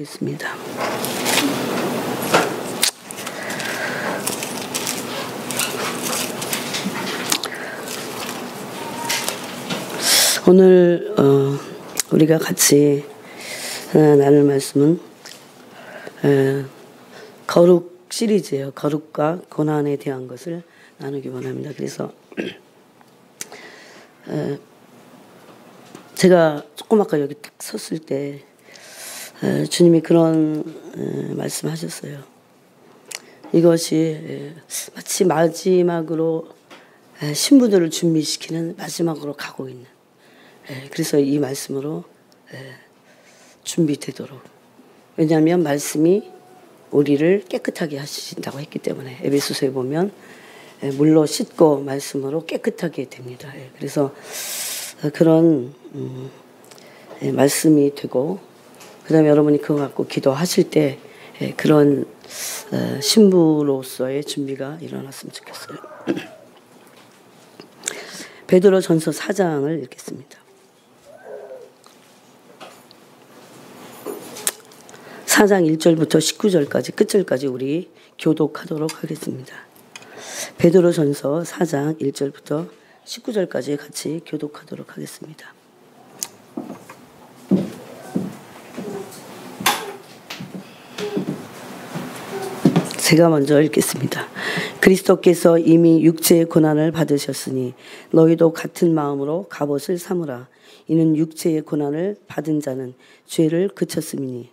있습니다. 오늘 우리가 같이 나눌 말씀은 거룩 시리즈예요. 거룩과 고난에 대한 것을 나누기 원합니다. 그래서 제가 조금 아까 여기 딱 섰을 때 주님이 그런 말씀하셨어요. 이것이 마치 마지막으로 신부들을 준비시키는 마지막으로 가고 있는, 그래서 이 말씀으로 준비되도록, 왜냐하면 말씀이 우리를 깨끗하게 하신다고 했기 때문에 에베소서에 보면 물로 씻고 말씀으로 깨끗하게 됩니다. 그래서 그런 말씀이 되고, 그 다음에 여러분이 그거 갖고 기도하실 때 그런 신부로서의 준비가 일어났으면 좋겠어요. 베드로 전서 4장을 읽겠습니다. 4장 1절부터 19절까지 끝절까지 우리 교독하도록 하겠습니다. 베드로 전서 4장 1절부터 19절까지 같이 교독하도록 하겠습니다. 제가 먼저 읽겠습니다. 그리스도께서 이미 육체의 고난을 받으셨으니 너희도 같은 마음으로 갑옷을 삼으라. 이는 육체의 고난을 받은 자는 죄를 그쳤음이니.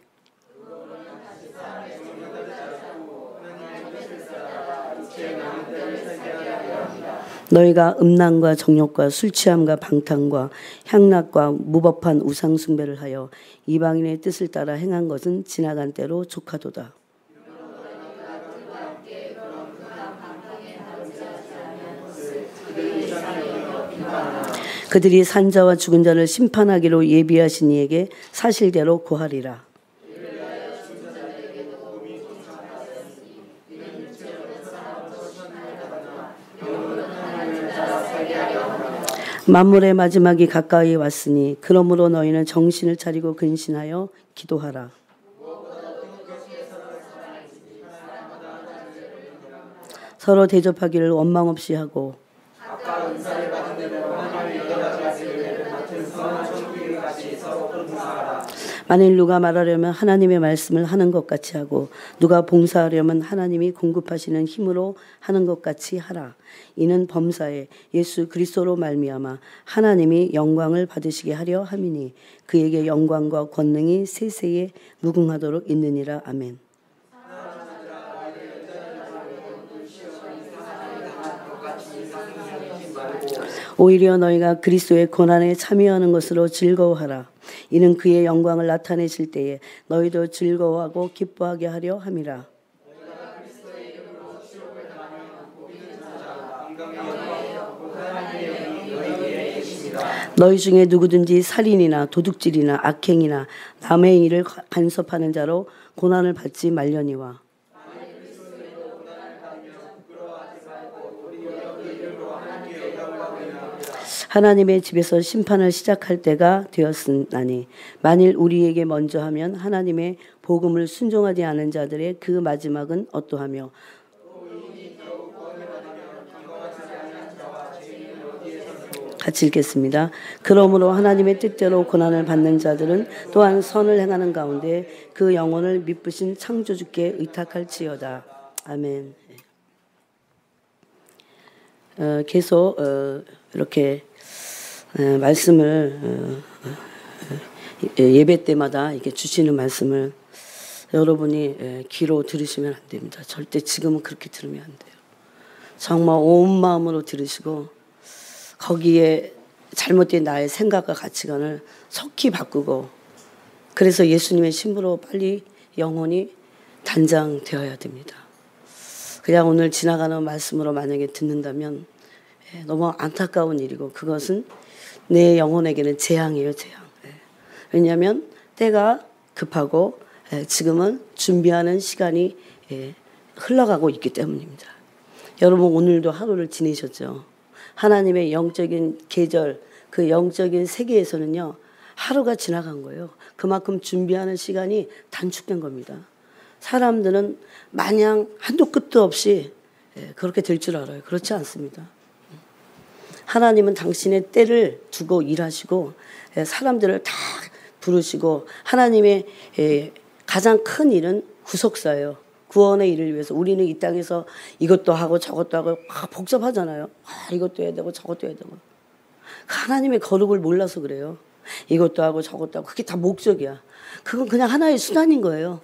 너희가 음란과 정욕과 술취함과 방탕과 향락과 무법한 우상 숭배를 하여 이방인의 뜻을 따라 행한 것은 지나간 때로 족하도다. 그들이 산자와 죽은 자를 심판하기로 예비하신 이에게 사실대로 고하리라. 만물의 마지막이 가까이 왔으니 그러므로 너희는 정신을 차리고 근신하여 기도하라. 서로 대접하기를 원망 없이 하고 만일 누가 말하려면 하나님의 말씀을 하는 것 같이 하고 누가 봉사하려면 하나님이 공급하시는 힘으로 하는 것 같이 하라. 이는 범사에 예수 그리스도로 말미암아 하나님이 영광을 받으시게 하려 함이니 그에게 영광과 권능이 세세에 무궁하도록 있느니라. 아멘. 오히려 너희가 그리스도의 고난에 참여하는 것으로 즐거워하라. 이는 그의 영광을 나타내실 때에 너희도 즐거워하고 기뻐하게 하려 함이라. 너희 중에 누구든지 살인이나 도둑질이나 악행이나 남의 일을 간섭하는 자로 고난을 받지 말려니와. 하나님의 집에서 심판을 시작할 때가 되었으나니 만일 우리에게 먼저 하면 하나님의 복음을 순종하지 않은 자들의 그 마지막은 어떠하며. 같이 읽겠습니다. 그러므로 하나님의 뜻대로 고난을 받는 자들은 또한 선을 행하는 가운데 그 영혼을 미쁘신 창조주께 의탁할지어다. 아멘. 계속 이렇게 말씀을 예배 때마다 이렇게 주시는 말씀을 여러분이 귀로 들으시면 안 됩니다. 절대 지금은 그렇게 들으면 안 돼요. 정말 온 마음으로 들으시고 거기에 잘못된 나의 생각과 가치관을 속히 바꾸고, 그래서 예수님의 신부로 빨리 영혼이 단장되어야 됩니다. 그냥 오늘 지나가는 말씀으로 만약에 듣는다면 너무 안타까운 일이고, 그것은 내 영혼에게는 재앙이에요, 재앙. 왜냐하면 때가 급하고 지금은 준비하는 시간이 흘러가고 있기 때문입니다. 여러분 오늘도 하루를 지내셨죠? 하나님의 영적인 계절, 그 영적인 세계에서는요, 하루가 지나간 거예요. 그만큼 준비하는 시간이 단축된 겁니다. 사람들은 마냥 한도 끝도 없이 그렇게 될 줄 알아요. 그렇지 않습니다. 하나님은 당신의 때를 두고 일하시고 사람들을 다 부르시고 하나님의 가장 큰 일은 구속사예요. 구원의 일을 위해서 우리는 이 땅에서 이것도 하고 저것도 하고 복잡하잖아요. 이것도 해야 되고 저것도 해야 되고. 하나님의 거룩을 몰라서 그래요. 이것도 하고 저것도 하고 그게 다 목적이야. 그건 그냥 하나의 수단인 거예요.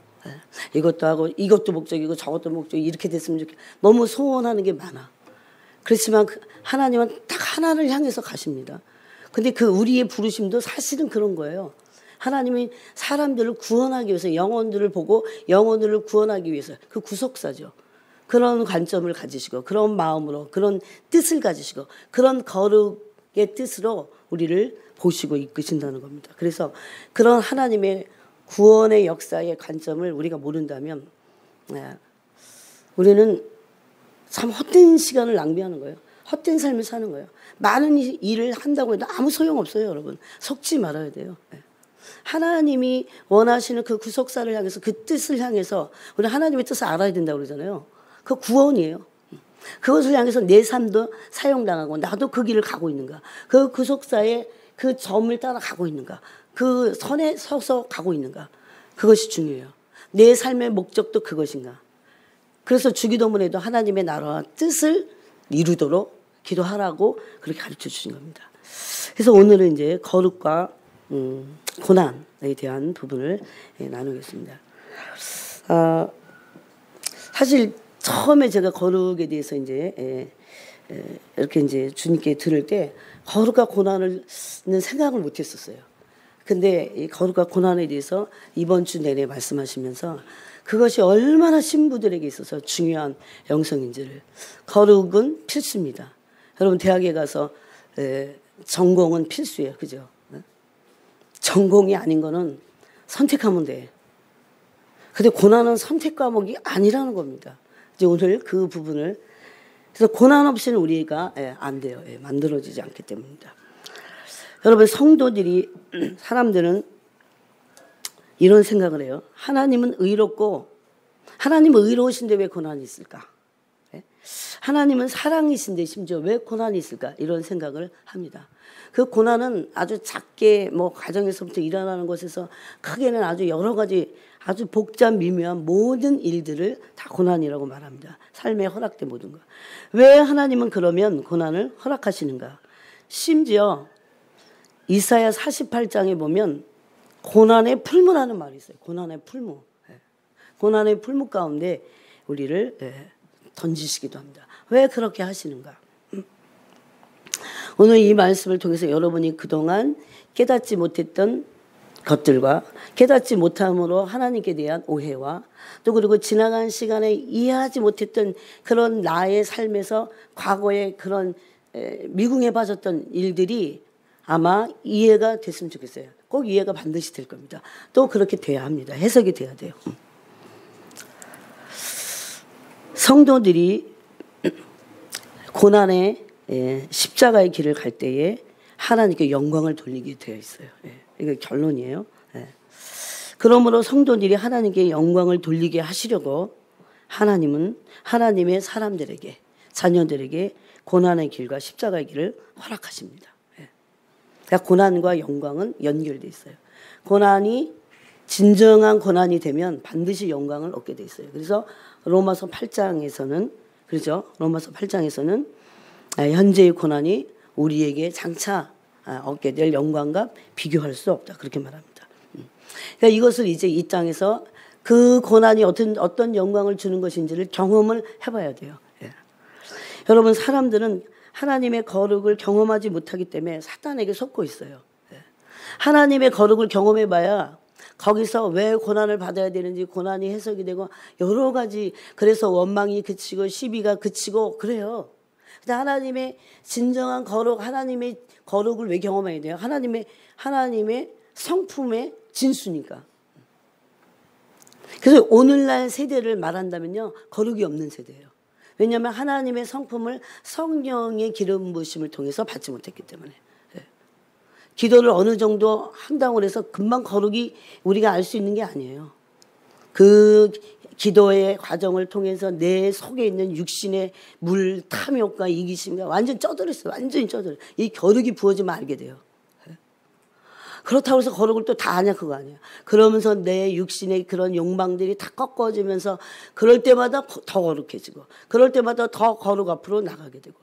이것도 하고 이것도 목적이고 저것도 목적이고 이렇게 됐으면 좋겠다. 너무 소원하는 게 많아. 그렇지만 하나님은 딱 하나를 향해서 가십니다. 근데 그 우리의 부르심도 사실은 그런 거예요. 하나님이 사람들을 구원하기 위해서 영혼들을 보고 영혼들을 구원하기 위해서 그 구속사죠. 그런 관점을 가지시고 그런 마음으로 그런 뜻을 가지시고 그런 거룩의 뜻으로 우리를 보시고 이끄신다는 겁니다. 그래서 그런 하나님의 구원의 역사의 관점을 우리가 모른다면 우리는 참 헛된 시간을 낭비하는 거예요. 헛된 삶을 사는 거예요. 많은 일을 한다고 해도 아무 소용없어요, 여러분. 속지 말아야 돼요. 하나님이 원하시는 그 구속사를 향해서 그 뜻을 향해서 우리 하나님의 뜻을 알아야 된다고 그러잖아요. 그 구원이에요. 그것을 향해서 내 삶도 사용당하고 나도 그 길을 가고 있는가. 그 구속사의 그 점을 따라 가고 있는가. 그 선에 서서 가고 있는가. 그것이 중요해요. 내 삶의 목적도 그것인가. 그래서 주기도문에도 하나님의 나라와 뜻을 이루도록 기도하라고 그렇게 가르쳐 주신 겁니다. 그래서 오늘은 이제 거룩과 고난에 대한 부분을 나누겠습니다. 사실 처음에 제가 거룩에 대해서 이제 이렇게 이제 주님께 들을 때 거룩과 고난을 생각을 못 했었어요. 근데 이 거룩과 고난에 대해서 이번 주 내내 말씀하시면서 그것이 얼마나 신부들에게 있어서 중요한 영성인지를. 거룩은 필수입니다. 여러분 대학에 가서 전공은 필수예요. 그죠? 전공이 아닌 거는 선택하면 돼. 근데 고난은 선택 과목이 아니라는 겁니다. 이제 오늘 그 부분을 그래서 고난 없이는 우리가 안 돼요. 만들어지지 않기 때문입니다. 여러분 성도들이 사람들은 이런 생각을 해요. 하나님은 의롭고 하나님은 의로우신데 왜 고난이 있을까? 하나님은 사랑이신데 심지어 왜 고난이 있을까? 이런 생각을 합니다. 그 고난은 아주 작게 뭐 가정에서부터 일어나는 것에서 크게는 아주 여러 가지 아주 복잡 미묘한 모든 일들을 다 고난이라고 말합니다. 삶에 허락된 모든 것. 왜 하나님은 그러면 고난을 허락하시는가? 심지어 이사야 48장에 보면 고난의 풀무라는 말이 있어요. 고난의 풀무. 고난의 풀무 가운데 우리를 던지시기도 합니다. 왜 그렇게 하시는가? 오늘 이 말씀을 통해서 여러분이 그동안 깨닫지 못했던 것들과 깨닫지 못함으로 하나님께 대한 오해와 또 그리고 지나간 시간에 이해하지 못했던 그런 나의 삶에서 과거의 그런 미궁에 빠졌던 일들이 아마 이해가 됐으면 좋겠어요. 꼭 이해가 반드시 될 겁니다. 또 그렇게 돼야 합니다. 해석이 돼야 돼요. 성도들이 고난의 십자가의 길을 갈 때에 하나님께 영광을 돌리게 되어 있어요. 이게 결론이에요. 그러므로 성도들이 하나님께 영광을 돌리게 하시려고 하나님은 하나님의 사람들에게 자녀들에게 고난의 길과 십자가의 길을 허락하십니다. 그러니까 고난과 영광은 연결되어 있어요. 고난이 진정한 고난이 되면 반드시 영광을 얻게 되어 있어요. 그래서 로마서 8장에서는 그렇죠. 로마서 8장에서는 현재의 고난이 우리에게 장차 얻게 될 영광과 비교할 수 없다. 그렇게 말합니다. 그러니까 이것을 이제 이 땅에서 그 고난이 어떤 영광을 주는 것인지를 경험을 해봐야 돼요. 여러분 사람들은 하나님의 거룩을 경험하지 못하기 때문에 사탄에게 속고 있어요. 하나님의 거룩을 경험해봐야 거기서 왜 고난을 받아야 되는지 고난이 해석이 되고 여러 가지 그래서 원망이 그치고 시비가 그치고 그래요. 근데 하나님의 진정한 거룩, 하나님의 거룩을 왜 경험해야 돼요? 하나님의 성품의 진수니까. 그래서 오늘날 세대를 말한다면요, 거룩이 없는 세대예요. 왜냐하면 하나님의 성품을 성령의 기름 부으심을 통해서 받지 못했기 때문에. 기도를 어느 정도 한다고 해서 금방 거룩이 우리가 알 수 있는 게 아니에요. 그 기도의 과정을 통해서 내 속에 있는 육신의 물, 탐욕과 이기심과 완전 쪄들었어요. 완전히 쪄들어요. 이 거룩이 부어지면 알게 돼요. 그렇다고 해서 거룩을 또 다 아냐 그거 아니에요. 그러면서 내 육신의 그런 욕망들이 다 꺾어지면서 그럴 때마다 더 거룩해지고 그럴 때마다 더 거룩 앞으로 나가게 되고.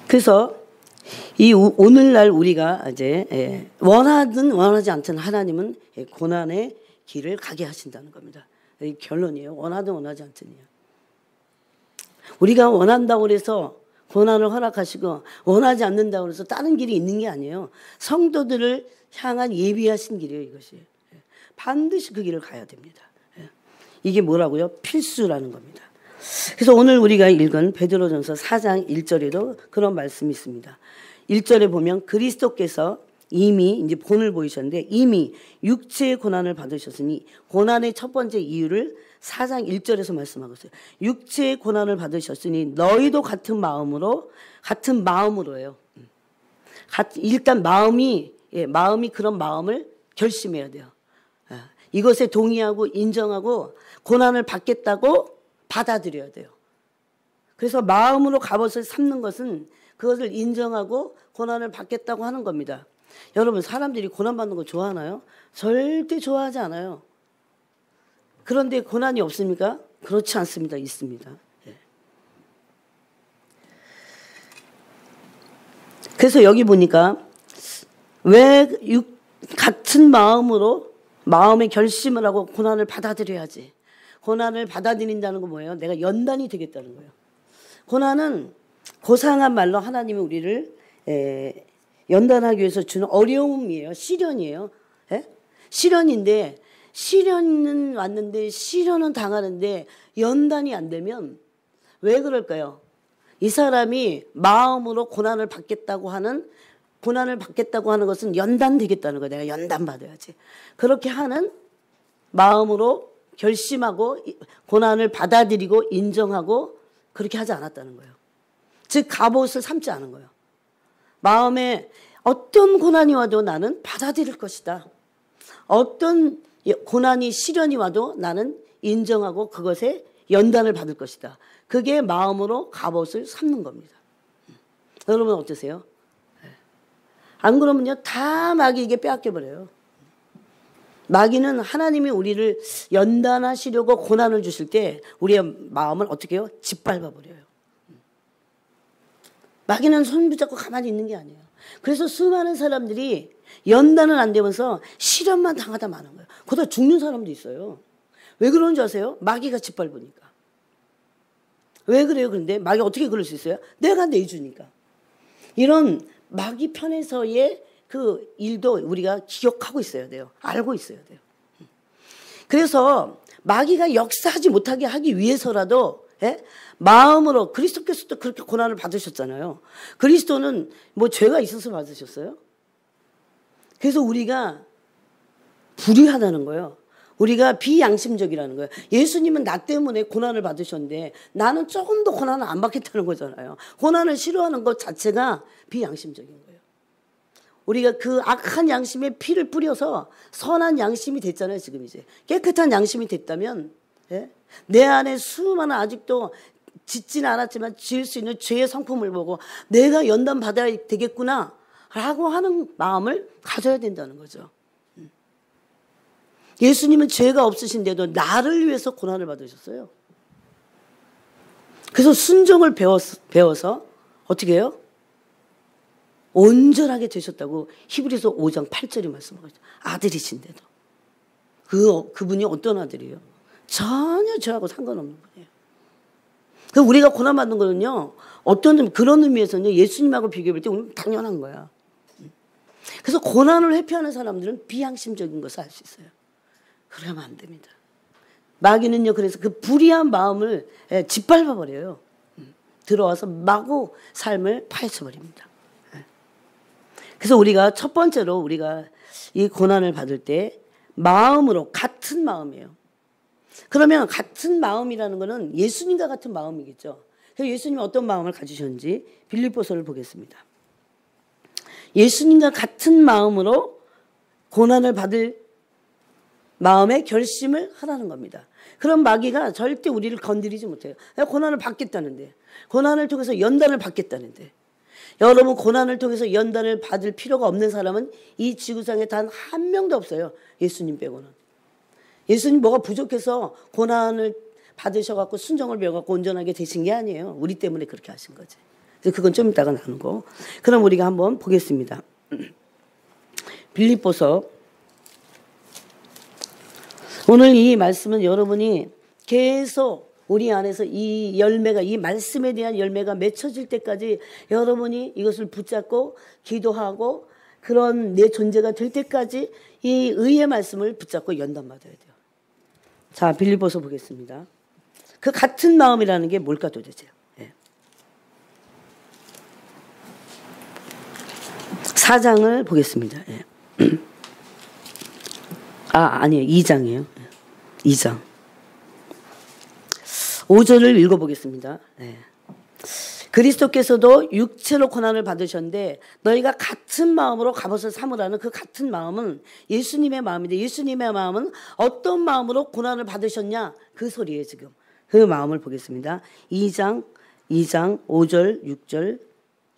그래서 이 오늘날 우리가 이제 원하든 원하지 않든 하나님은 고난의 길을 가게 하신다는 겁니다. 이 결론이에요. 원하든 원하지 않든이요. 우리가 원한다고 해서 고난을 허락하시고 원하지 않는다고 해서 다른 길이 있는 게 아니에요. 성도들을 향한 예비하신 길이에요. 이것이. 반드시 그 길을 가야 됩니다. 이게 뭐라고요? 필수라는 겁니다. 그래서 오늘 우리가 읽은 베드로전서 4장 1절에도 그런 말씀이 있습니다. 1절에 보면 그리스도께서 이미 이제 본을 보이셨는데 이미 육체의 고난을 받으셨으니 고난의 첫 번째 이유를 4장 1절에서 말씀하고 있어요. 육체의 고난을 받으셨으니 너희도 같은 마음으로예요. 일단 마음이 그런 마음을 결심해야 돼요. 이것에 동의하고 인정하고 고난을 받겠다고 받아들여야 돼요. 그래서 마음으로 갑옷을 삼는 것은 그것을 인정하고 고난을 받겠다고 하는 겁니다. 여러분 사람들이 고난받는 거 좋아하나요? 절대 좋아하지 않아요. 그런데 고난이 없습니까? 그렇지 않습니다. 있습니다. 그래서 여기 보니까 왜 같은 마음으로 마음의 결심을 하고 고난을 받아들여야지. 고난을 받아들인다는 건 뭐예요? 내가 연단이 되겠다는 거예요. 고난은 고상한 말로 하나님이 우리를 연단하기 위해서 주는 어려움이에요. 시련이에요. 시련인데 시련은 왔는데 시련은 당하는데 연단이 안 되면 왜 그럴까요? 이 사람이 마음으로 고난을 받겠다고 하는 것은 연단되겠다는 거예요. 내가 연단받아야지. 그렇게 하는 마음으로 결심하고 고난을 받아들이고 인정하고 그렇게 하지 않았다는 거예요. 즉 갑옷을 삼지 않은 거예요. 마음에 어떤 고난이 와도 나는 받아들일 것이다. 어떤 고난이 시련이 와도 나는 인정하고 그것에 연단을 받을 것이다. 그게 마음으로 갑옷을 삼는 겁니다. 여러분 어떠세요? 안 그러면요 다 마귀에게 빼앗겨버려요. 마귀는 하나님이 우리를 연단하시려고 고난을 주실 때 우리의 마음을 어떻게 해요? 짓밟아버려요. 마귀는 손 붙잡고 가만히 있는 게 아니에요. 그래서 수많은 사람들이 연단은 안 되면서 시련만 당하다 마는 거예요. 그러다 죽는 사람도 있어요. 왜 그러는 줄 아세요? 마귀가 짓밟으니까. 왜 그래요? 그런데 마귀가 어떻게 그럴 수 있어요? 내가 내주니까. 이런 마귀 편에서의 그 일도 우리가 기억하고 있어야 돼요. 알고 있어야 돼요. 그래서 마귀가 역사하지 못하게 하기 위해서라도 마음으로 그리스도께서도 그렇게 고난을 받으셨잖아요. 그리스도는 뭐 죄가 있어서 받으셨어요? 그래서 우리가 불의하다는 거예요. 우리가 비양심적이라는 거예요. 예수님은 나 때문에 고난을 받으셨는데 나는 조금 더 고난을 안 받겠다는 거잖아요. 고난을 싫어하는 것 자체가 비양심적인 거예요. 우리가 그 악한 양심에 피를 뿌려서 선한 양심이 됐잖아요. 지금 이제 깨끗한 양심이 됐다면 내 안에 수많은 아직도 짓지는 않았지만 지을 수 있는 죄의 성품을 보고 내가 연단 받아야 되겠구나 라고 하는 마음을 가져야 된다는 거죠. 예수님은 죄가 없으신데도 나를 위해서 고난을 받으셨어요. 그래서 순종을 배워서 어떻게 해요? 온전하게 되셨다고 히브리서 5장 8절이 말씀하고 있어요. 아들이신데도. 그분이 어떤 아들이에요? 전혀 저하고 상관없는 분이에요. 그 우리가 고난받는 거는요, 그런 의미에서는 예수님하고 비교할 때 당연한 거야. 그래서 고난을 회피하는 사람들은 비양심적인 것을 알 수 있어요. 그러면 안 됩니다. 마귀는요, 그래서 그 불의한 마음을 짓밟아 버려요. 들어와서 마구 삶을 파헤쳐 버립니다. 그래서 우리가 첫 번째로 우리가 이 고난을 받을 때 마음으로 같은 마음이에요. 그러면 같은 마음이라는 거는 예수님과 같은 마음이겠죠. 예수님이 어떤 마음을 가지셨는지 빌립보서를 보겠습니다. 예수님과 같은 마음으로 고난을 받을 마음의 결심을 하라는 겁니다. 그런 마귀가 절대 우리를 건드리지 못해요. 고난을 받겠다는데, 고난을 통해서 연단을 받겠다는데, 여러분 고난을 통해서 연단을 받을 필요가 없는 사람은 이 지구상에 단 한 명도 없어요. 예수님 빼고는. 예수님 뭐가 부족해서 고난을 받으셔갖고 순종을 배워갖고 온전하게 되신 게 아니에요. 우리 때문에 그렇게 하신 거지. 그래서 그건 좀 이따가 나누고. 그럼 우리가 한번 보겠습니다. 빌립보서. 오늘 이 말씀은 여러분이 계속 우리 안에서 이 열매가, 이 말씀에 대한 열매가 맺혀질 때까지 여러분이 이것을 붙잡고 기도하고 그런 내 존재가 될 때까지 이 의의 말씀을 붙잡고 연단받아야 돼요. 자, 빌립보서 보겠습니다. 그 같은 마음이라는 게 뭘까 도대체? 4장을 보겠습니다. 아니에요. 2장이에요. 2장. 5절을 읽어보겠습니다. 그리스도께서도 육체로 고난을 받으셨는데 너희가 같은 마음으로 갑옷을 삼으라는 그 같은 마음은 예수님의 마음인데 예수님의 마음은 어떤 마음으로 고난을 받으셨냐? 그 소리예요 지금. 그 마음을 보겠습니다. 2장 5절 6절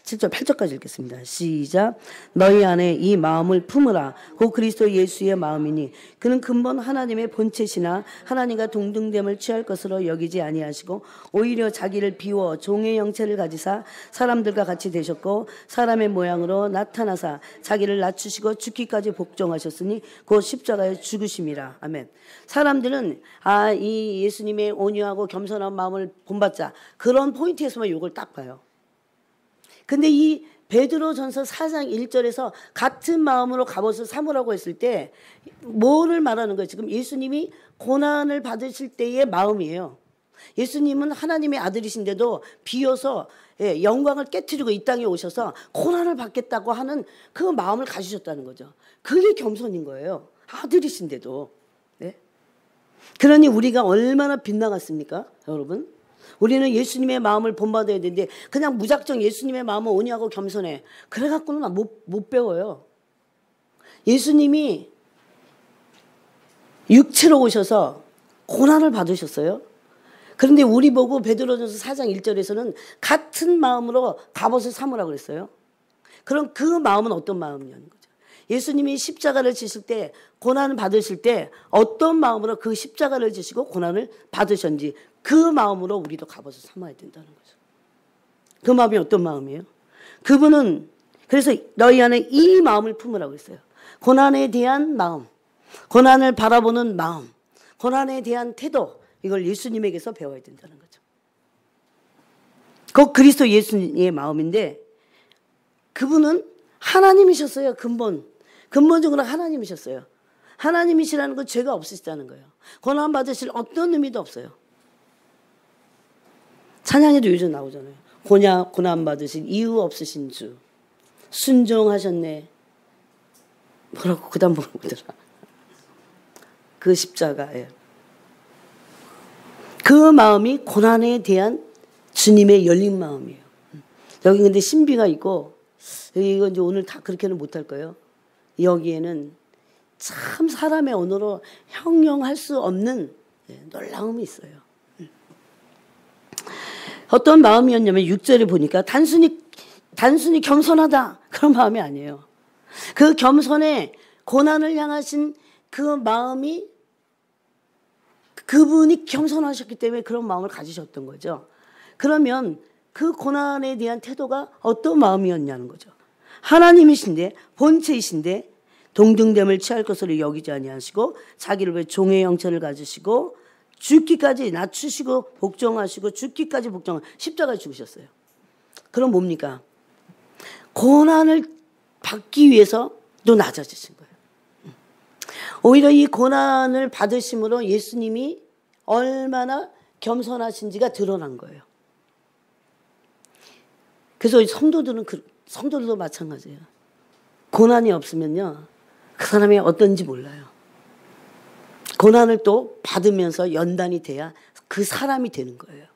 7절 8절까지 읽겠습니다. 시작. 너희 안에 이 마음을 품으라. 곧 그리스도 예수의 마음이니 그는 근본 하나님의 본체시나 하나님과 동등됨을 취할 것으로 여기지 아니하시고 오히려 자기를 비워 종의 형체를 가지사 사람들과 같이 되셨고 사람의 모양으로 나타나사 자기를 낮추시고 죽기까지 복종하셨으니 곧 십자가에 죽으심이라. 아멘. 사람들은 이 예수님의 온유하고 겸손한 마음을 본받자 그런 포인트에서만 이걸 딱 봐요. 근데 이 베드로전서 4장 1절에서 같은 마음으로 갑옷을 삼으라고 했을 때 뭐를 말하는 거예요? 지금 예수님이 고난을 받으실 때의 마음이에요. 예수님은 하나님의 아들이신데도 비어서 영광을 깨트리고 이 땅에 오셔서 고난을 받겠다고 하는 그 마음을 가지셨다는 거죠. 그게 겸손인 거예요. 아들이신데도. 네? 그러니 우리가 얼마나 빗나갔습니까? 여러분? 우리는 예수님의 마음을 본받아야 되는데 그냥 무작정 예수님의 마음은 온유하고 겸손해. 그래갖고는 못 배워요. 예수님이 육체로 오셔서 고난을 받으셨어요. 그런데 우리 보고 베드로전서 4장 1절에서는 같은 마음으로 갑옷을 삼으라고 그랬어요. 그럼 그 마음은 어떤 마음이냐는 거죠. 예수님이 십자가를 지실 때 고난을 받으실 때 어떤 마음으로 그 십자가를 지시고 고난을 받으셨는지 그 마음으로 우리도 갑옷을 삼아야 된다는 거죠. 그 마음이 어떤 마음이에요? 그분은 그래서 너희 안에 이 마음을 품으라고 했어요. 고난에 대한 마음, 고난을 바라보는 마음, 고난에 대한 태도 이걸 예수님에게서 배워야 된다는 거죠. 그 그리스도 예수님의 마음인데 그분은 하나님이셨어요. 근본적으로 하나님이셨어요. 하나님이시라는 건 죄가 없으시다는 거예요. 고난 받으실 어떤 의미도 없어요. 찬양에도 요즘 나오잖아요. 고난 받으신 이유 없으신 주. 순종하셨네. 뭐라고 그 다음 뭐라더라. 그 십자가에. 그 마음이 고난에 대한 주님의 열린 마음이에요. 여기 근데 신비가 있고 이건 이제 오늘 다 그렇게는 못할 거예요. 여기에는 참 사람의 언어로 형용할 수 없는 놀라움이 있어요. 어떤 마음이었냐면 6절에 보니까 단순히 겸손하다 그런 마음이 아니에요. 그 겸손에 고난을 향하신 그 마음이 그분이 겸손하셨기 때문에 그런 마음을 가지셨던 거죠. 그러면 그 고난에 대한 태도가 어떤 마음이었냐는 거죠. 하나님이신데 본체이신데 동등됨을 취할 것으로 여기지 아니하시고 자기를 왜 종의 형체를 가지시고 죽기까지 낮추시고 복종하시고 죽기까지 십자가에 죽으셨어요. 그럼 뭡니까? 고난을 받기 위해서 또 낮아지신 거예요. 오히려 이 고난을 받으심으로 예수님이 얼마나 겸손하신지가 드러난 거예요. 그래서 성도들도 마찬가지예요. 고난이 없으면요, 그 사람이 어떤지 몰라요. 고난을 또 받으면서 연단이 돼야 그 사람이 되는 거예요.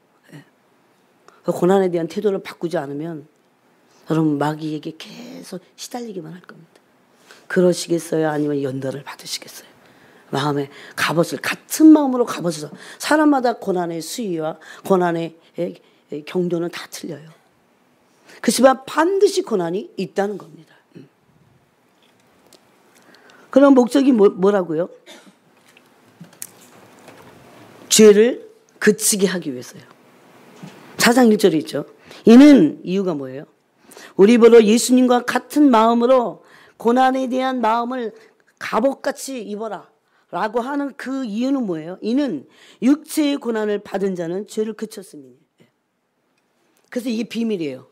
그 고난에 대한 태도를 바꾸지 않으면 여러분 마귀에게 계속 시달리기만 할 겁니다. 그러시겠어요? 아니면 연단을 받으시겠어요? 마음에 갑옷을 같은 마음으로 갑옷을 사람마다 고난의 수위와 고난의 경도는 다 틀려요. 그렇지만 반드시 고난이 있다는 겁니다. 그럼 목적이 뭐라고요? 죄를 그치게 하기 위해서요. 4장 1절에 있죠. 이는 이유가 뭐예요? 우리 보러 예수님과 같은 마음으로 고난에 대한 마음을 갑옷같이 입어라 라고 하는 그 이유는 뭐예요? 이는 육체의 고난을 받은 자는 죄를 그쳤습니다. 그래서 이게 비밀이에요.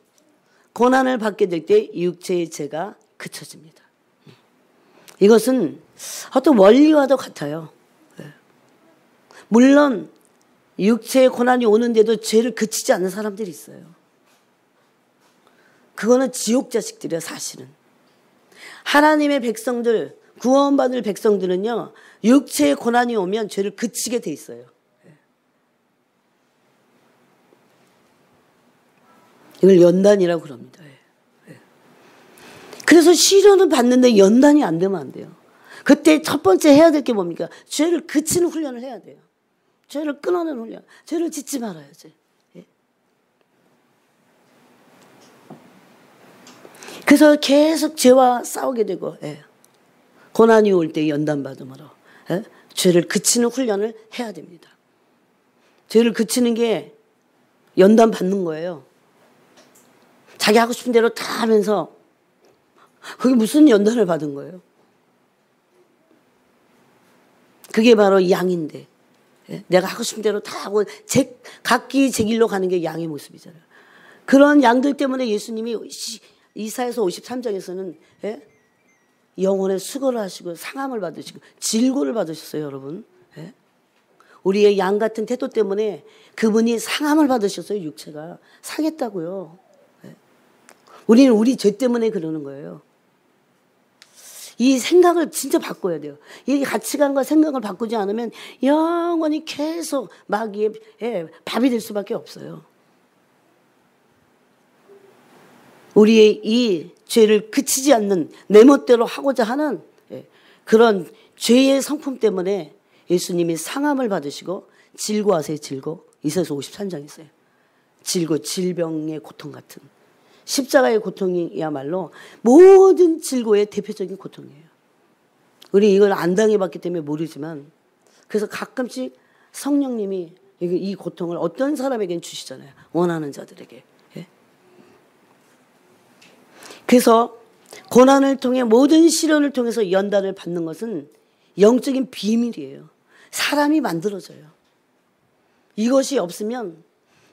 고난을 받게 될 때 육체의 죄가 그쳐집니다. 이것은 어떤 원리와도 같아요. 물론 육체의 고난이 오는데도 죄를 그치지 않는 사람들이 있어요. 그거는 지옥 자식들이에요, 사실은. 하나님의 백성들, 구원받을 백성들은요, 육체의 고난이 오면 죄를 그치게 돼 있어요. 이걸 연단이라고 그럽니다. 그래서 시련을 받는데 연단이 안 되면 안 돼요. 그때 첫 번째 해야 될 게 뭡니까? 죄를 그치는 훈련을 해야 돼요. 죄를 끊어내는 훈련. 죄를 짓지 말아야지. 그래서 계속 죄와 싸우게 되고, 고난이 올 때 연단받음으로 죄를 그치는 훈련을 해야 됩니다. 죄를 그치는 게 연단받는 거예요. 자기 하고 싶은 대로 다 하면서 그게 무슨 연단을 받은 거예요? 그게 바로 양인데, 내가 하고 싶은 대로 다 하고 각기 제 길로 가는 게 양의 모습이잖아요. 그런 양들 때문에 예수님이 이사야서 53장에서는 영혼의 수고를 하시고 상함을 받으시고 질고를 받으셨어요, 여러분. 우리의 양 같은 태도 때문에 그분이 상함을 받으셨어요. 육체가 상했다고요. 우리는 우리 죄 때문에 그러는 거예요. 이 생각을 진짜 바꿔야 돼요. 이 가치관과 생각을 바꾸지 않으면 영원히 계속 마귀의 밥이 될 수밖에 없어요. 우리의 이 죄를 그치지 않는 내 멋대로 하고자 하는 그런 죄의 성품 때문에 예수님이 상함을 받으시고 질고하세요. 질고. 이사야서 53장에 있어요. 질고, 질병의 고통 같은. 십자가의 고통이야말로 모든 질고의 대표적인 고통이에요. 우리 이걸 안 당해봤기 때문에 모르지만, 그래서 가끔씩 성령님이 이 고통을 어떤 사람에게는 주시잖아요. 원하는 자들에게. 그래서 고난을 통해 모든 시련을 통해서 연단을 받는 것은 영적인 비밀이에요. 사람이 만들어져요. 이것이 없으면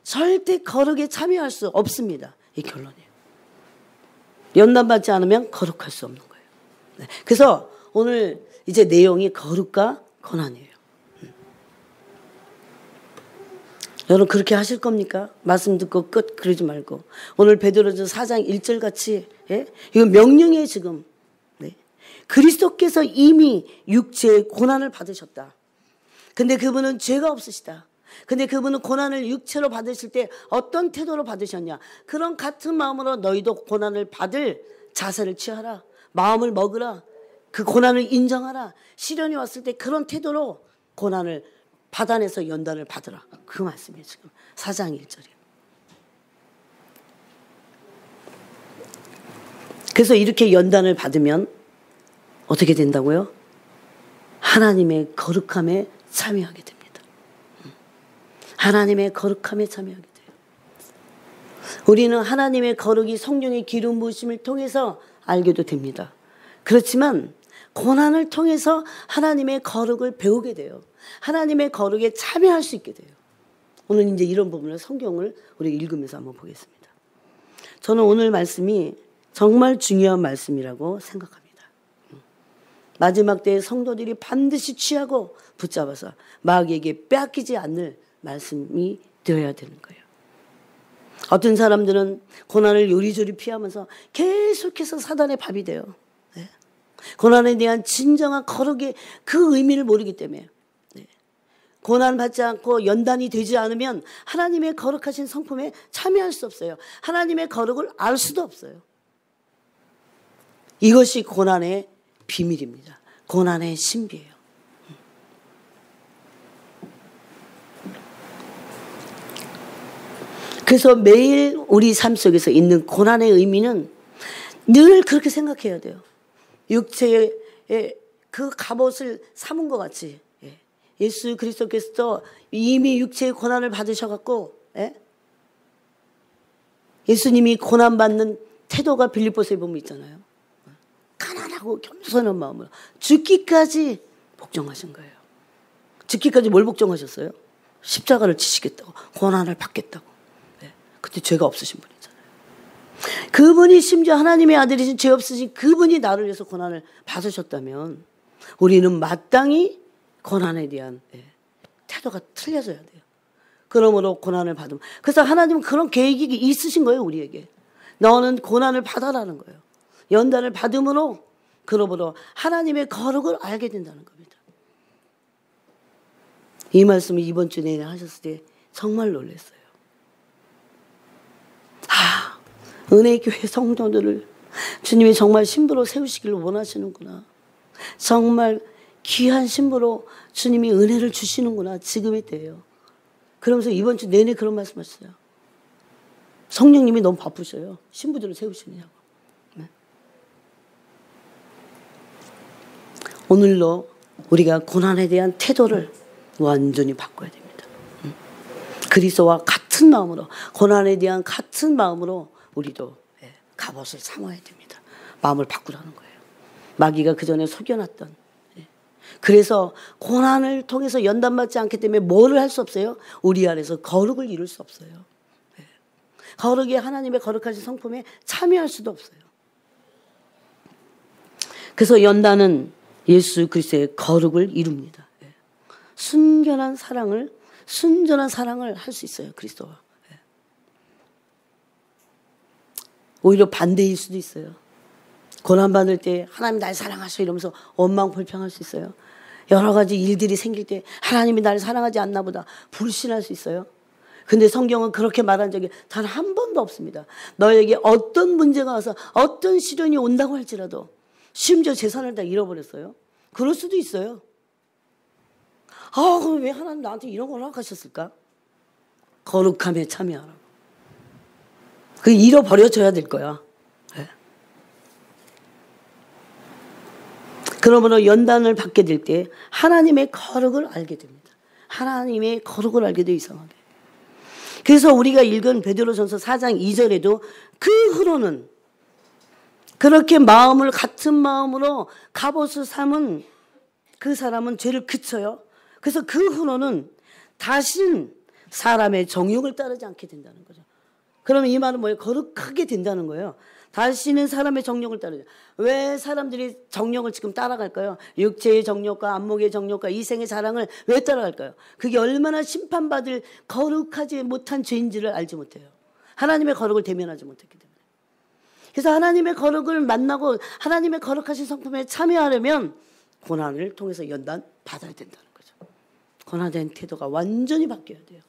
절대 거룩에 참여할 수 없습니다. 이 결론이에요. 연단받지 않으면 거룩할 수 없는 거예요. 그래서 오늘 이제 내용이 거룩과 고난이에요. 여러분 그렇게 하실 겁니까? 말씀 듣고 끝 그러지 말고 오늘 베드로전서 4장 1절 같이 이거 명령이에요 지금. 그리스도께서 이미 육체의 고난을 받으셨다. 근데 그분은 죄가 없으시다. 근데 그분은 고난을 육체로 받으실 때 어떤 태도로 받으셨냐? 그런 같은 마음으로 너희도 고난을 받을 자세를 취하라. 마음을 먹으라. 그 고난을 인정하라. 시련이 왔을 때 그런 태도로 고난을 받아내서 연단을 받으라. 그 말씀이에요 지금 4장 1절이에요. 그래서 이렇게 연단을 받으면 어떻게 된다고요? 하나님의 거룩함에 참여하게 됩니다. 하나님의 거룩함에 참여하게 돼요. 우리는 하나님의 거룩이 성령의 기름 부으심을 통해서 알게도 됩니다. 그렇지만 고난을 통해서 하나님의 거룩을 배우게 돼요. 하나님의 거룩에 참여할 수 있게 돼요. 오늘 이제 이런 부분을 성경을 우리 읽으면서 한번 보겠습니다. 저는 오늘 말씀이 정말 중요한 말씀이라고 생각합니다. 마지막 때에 성도들이 반드시 취하고 붙잡아서 마귀에게 빼앗기지 않을 말씀이 되어야 되는 거예요. 어떤 사람들은 고난을 요리조리 피하면서 계속해서 사단의 밥이 돼요. 고난에 대한 진정한 거룩의 그 의미를 모르기 때문에 고난받지 않고 연단이 되지 않으면 하나님의 거룩하신 성품에 참여할 수 없어요. 하나님의 거룩을 알 수도 없어요. 이것이 고난의 비밀입니다. 고난의 신비예요. 그래서 매일 우리 삶 속에서 있는 고난의 의미는 늘 그렇게 생각해야 돼요. 육체의 그 갑옷을 삼은 것 같이 예수 그리스도께서 이미 육체의 고난을 받으셔갖고 예수님이 고난받는 태도가 빌립보서에 보면 있잖아요. 가난하고 겸손한 마음으로 죽기까지 복종하신 거예요. 죽기까지 뭘 복종하셨어요? 십자가를 지시겠다고, 고난을 받겠다고. 그때 죄가 없으신 분이잖아요. 그분이 심지어 하나님의 아들이신 죄 없으신 그분이 나를 위해서 고난을 받으셨다면 우리는 마땅히 고난에 대한 태도가 틀려져야 돼요. 그러므로 고난을 받으면, 그래서 하나님은 그런 계획이 있으신 거예요. 우리에게 너는 고난을 받아라는 거예요. 연단을 받음으로 그러므로 하나님의 거룩을 알게 된다는 겁니다. 이 말씀을 이번 주 내내 하셨을 때 정말 놀랐어요. 은혜의 교회 성도들을 주님이 정말 신부로 세우시기를 원하시는구나. 정말 귀한 신부로 주님이 은혜를 주시는구나. 지금의 때예요. 그러면서 이번 주 내내 그런 말씀하셨어요. 성령님이 너무 바쁘셔요. 신부들을 세우시느냐고. 오늘로 우리가 고난에 대한 태도를 완전히 바꿔야 됩니다. 그리스도와 같은 마음으로, 고난에 대한 같은 마음으로 우리도 갑옷을 삼아야 됩니다. 마음을 바꾸라는 거예요. 마귀가 그전에 속여놨던. 그래서 고난을 통해서 연단받지 않기 때문에 뭐를 할 수 없어요? 우리 안에서 거룩을 이룰 수 없어요. 거룩이 하나님의 거룩하신 성품에 참여할 수도 없어요. 그래서 연단은 예수 그리스도의 거룩을 이룹니다. 순전한 사랑을 할 수 있어요. 그리스도와. 오히려 반대일 수도 있어요. 고난받을 때 하나님 날 사랑하셔 이러면서 원망 불평할 수 있어요. 여러 가지 일들이 생길 때 하나님이 나를 사랑하지 않나 보다 불신할 수 있어요. 근데 성경은 그렇게 말한 적이 단 한 번도 없습니다. 너에게 어떤 문제가 와서 어떤 시련이 온다고 할지라도 심지어 재산을 다 잃어버렸어요. 그럴 수도 있어요. 그럼 왜 하나님 나한테 이런 걸 허락하셨을까? 거룩함에 참여하라고. 그 잃어버려줘야 될 거야. 그러므로 연단을 받게 될 때 하나님의 거룩을 알게 됩니다. 하나님의 거룩을 알게 돼 이상하게. 그래서 우리가 읽은 베드로전서 4장 2절에도 그 후로는 그렇게 같은 마음으로 갑옷을 삼은 그 사람은 죄를 그쳐요. 그래서 그 후로는 다신 사람의 정욕을 따르지 않게 된다는 거죠. 그러면 이 말은 뭐예요? 거룩하게 된다는 거예요. 다시는 사람의 정욕을 따르죠. 왜 사람들이 정욕을 지금 따라갈까요? 육체의 정욕과 안목의 정욕과 이생의 자랑을 왜 따라갈까요? 그게 얼마나 심판받을 거룩하지 못한 죄인지를 알지 못해요. 하나님의 거룩을 대면하지 못했기 때문에. 그래서 하나님의 거룩을 만나고 하나님의 거룩하신 성품에 참여하려면 고난을 통해서 연단 받아야 된다는 거죠. 고난된 태도가 완전히 바뀌어야 돼요.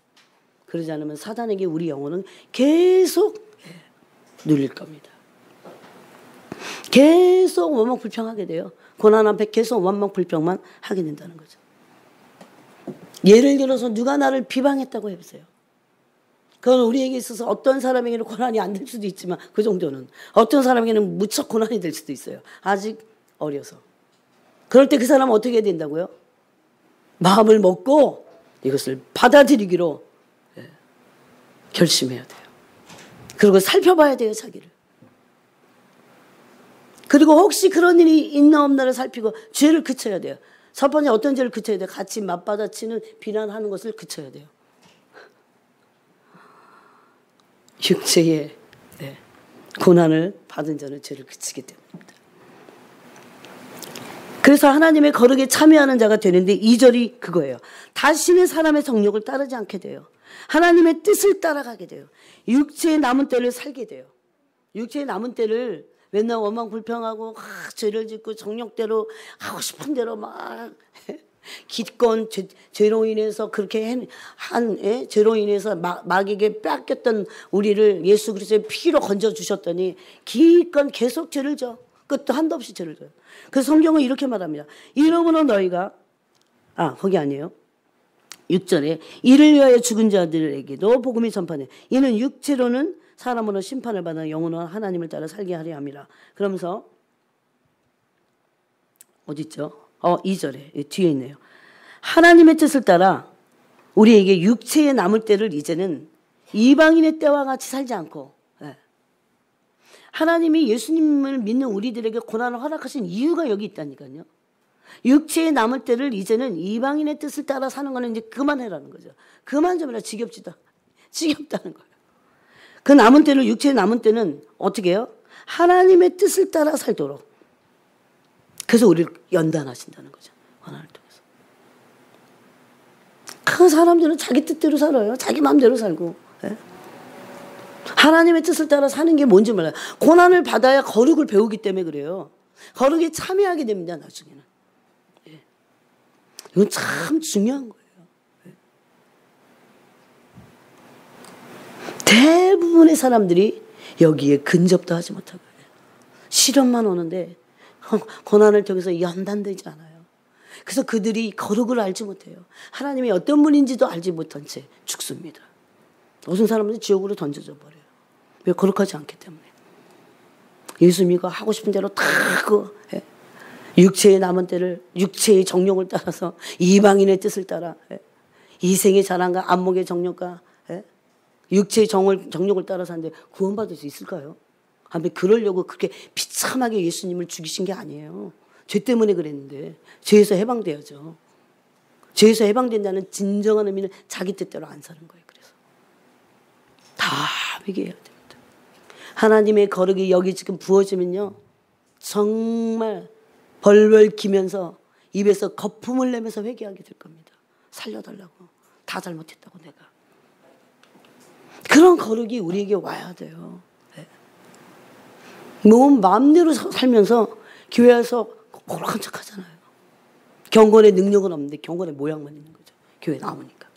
그러지 않으면 사단에게 우리 영혼은 계속 눌릴 겁니다. 계속 원망 불평하게 돼요. 고난 앞에 계속 원망 불평만 하게 된다는 거죠. 예를 들어서 누가 나를 비방했다고 해보세요. 그건 우리에게 있어서 어떤 사람에게는 고난이 안 될 수도 있지만 그 정도는, 어떤 사람에게는 무척 고난이 될 수도 있어요. 아직 어려서. 그럴 때 그 사람은 어떻게 해야 된다고요? 마음을 먹고 이것을 받아들이기로 결심해야 돼요. 그리고 살펴봐야 돼요, 자기를. 그리고 혹시 그런 일이 있나 없나를 살피고 죄를 그쳐야 돼요. 첫 번째 어떤 죄를 그쳐야 돼요? 같이 맞받아치는 비난하는 것을 그쳐야 돼요. 육체의 고난을 받은 자는 죄를 그치기 때문입니다. 그래서 하나님의 거룩에 참여하는 자가 되는데 2절이 그거예요. 다시는 사람의 정욕을 따르지 않게 돼요. 하나님의 뜻을 따라가게 돼요. 육체의 남은 때를 살게 돼요. 육체의 남은 때를 맨날 원망 불평하고 죄를 짓고 정욕대로 하고 싶은 대로 막 기껏 죄로 인해서 그렇게 죄로 인해서 마귀에게 뺏겼던 우리를 예수 그리스도의 피로 건져 주셨더니 기껏 계속 죄를 져. 끝도 한도 없이 죄를 져요. 그래서 성경은 이렇게 말합니다. 이러므로 너희가 거기 아니에요. 6절에 이를 위하여 죽은 자들에게도 복음이 전파돼. 이는 육체로는 사람으로 심판을 받아 영혼은 하나님을 따라 살게 하려 함이라. 그러면서 어디 있죠? 2절에 뒤에 있네요. 하나님의 뜻을 따라 우리에게 육체에 남을 때를 이제는 이방인의 때와 같이 살지 않고, 하나님이 예수님을 믿는 우리들에게 고난을 허락하신 이유가 여기 있다니까요. 육체에 남을 때를 이제는 이방인의 뜻을 따라 사는 거는 이제 그만해라는 거죠. 그만 좀 해라. 지겹다는 거예요. 그 남은 때를, 육체에 남은 때는 어떻게 해요? 하나님의 뜻을 따라 살도록. 그래서 우리를 연단하신다는 거죠. 고난을 통해서. 그 사람들은 자기 뜻대로 살아요. 자기 마음대로 살고. 하나님의 뜻을 따라 사는 게 뭔지 몰라요. 고난을 받아야 거룩을 배우기 때문에 그래요. 거룩에 참여하게 됩니다. 나중에는. 이건 참 중요한 거예요. 대부분의 사람들이 여기에 근접도 하지 못하고 시련만 오는데 고난을 통해서 연단되지 않아요. 그래서 그들이 거룩을 알지 못해요. 하나님이 어떤 분인지도 알지 못한 채 죽습니다. 어떤 사람은 지옥으로 던져져 버려요. 왜? 거룩하지 않기 때문에. 예수 믿고 하고 싶은 대로 다 육체의 남은 때를, 육체의 정욕을 따라서 이방인의 뜻을 따라, 이생의 자랑과 안목의 정욕과 육체의 정욕을 따라 사는데 구원받을 수 있을까요? 그러려고 그렇게 비참하게 예수님을 죽이신 게 아니에요. 죄 때문에 그랬는데 죄에서 해방돼야죠. 죄에서 해방된다는 진정한 의미는 자기 뜻대로 안 사는 거예요. 그래서 다 회개해야 됩니다. 하나님의 거룩이 여기 지금 부어지면요, 정말 벌벌 기면서 입에서 거품을 내면서 회개하게 될 겁니다. 살려달라고. 다 잘못했다고 내가. 그런 거룩이 우리에게 와야 돼요. 몸 마음대로 살면서 교회에서 거룩한 척 하잖아요. 경건의 능력은 없는데 경건의 모양만 있는 거죠. 교회 나오니까.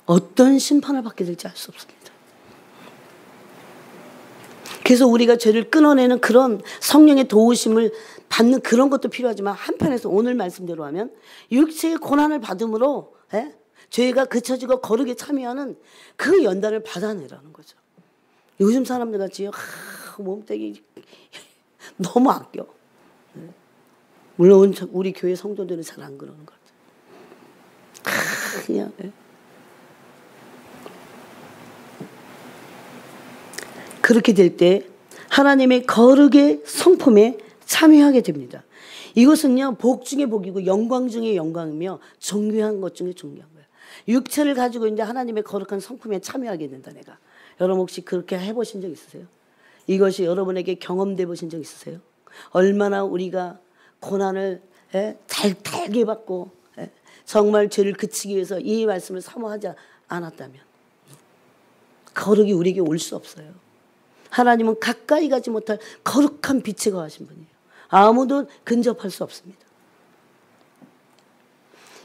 어떤 심판을 받게 될지 알 수 없습니다. 그래서 우리가 죄를 끊어내는 그런 성령의 도우심을 받는 그런 것도 필요하지만, 한편에서 오늘 말씀대로 하면 육체의 고난을 받음으로 죄가 그쳐지고 거룩에 참여하는 그 연단을 받아내라는 거죠. 요즘 사람들 같이 몸뚱이 너무 아껴. 물론 우리 교회 성도들은 잘 안 그러는 것 같아요. 그냥 그렇게 될 때 하나님의 거룩의 성품에 참여하게 됩니다. 이것은요, 복 중에 복이고 영광 중에 영광이며 존귀한 것 중에 존귀한 거예요. 육체를 가지고 이제 하나님의 거룩한 성품에 참여하게 된다. 내가 여러분 혹시 그렇게 해보신 적 있으세요? 이것이 여러분에게 경험돼 보신 적 있으세요? 얼마나 우리가 고난을 달게 받고 정말 죄를 그치기 위해서 이 말씀을 사모하지 않았다면 거룩이 우리에게 올 수 없어요. 하나님은 가까이 가지 못할 거룩한 빛에 거하신 분이에요. 아무도 근접할 수 없습니다.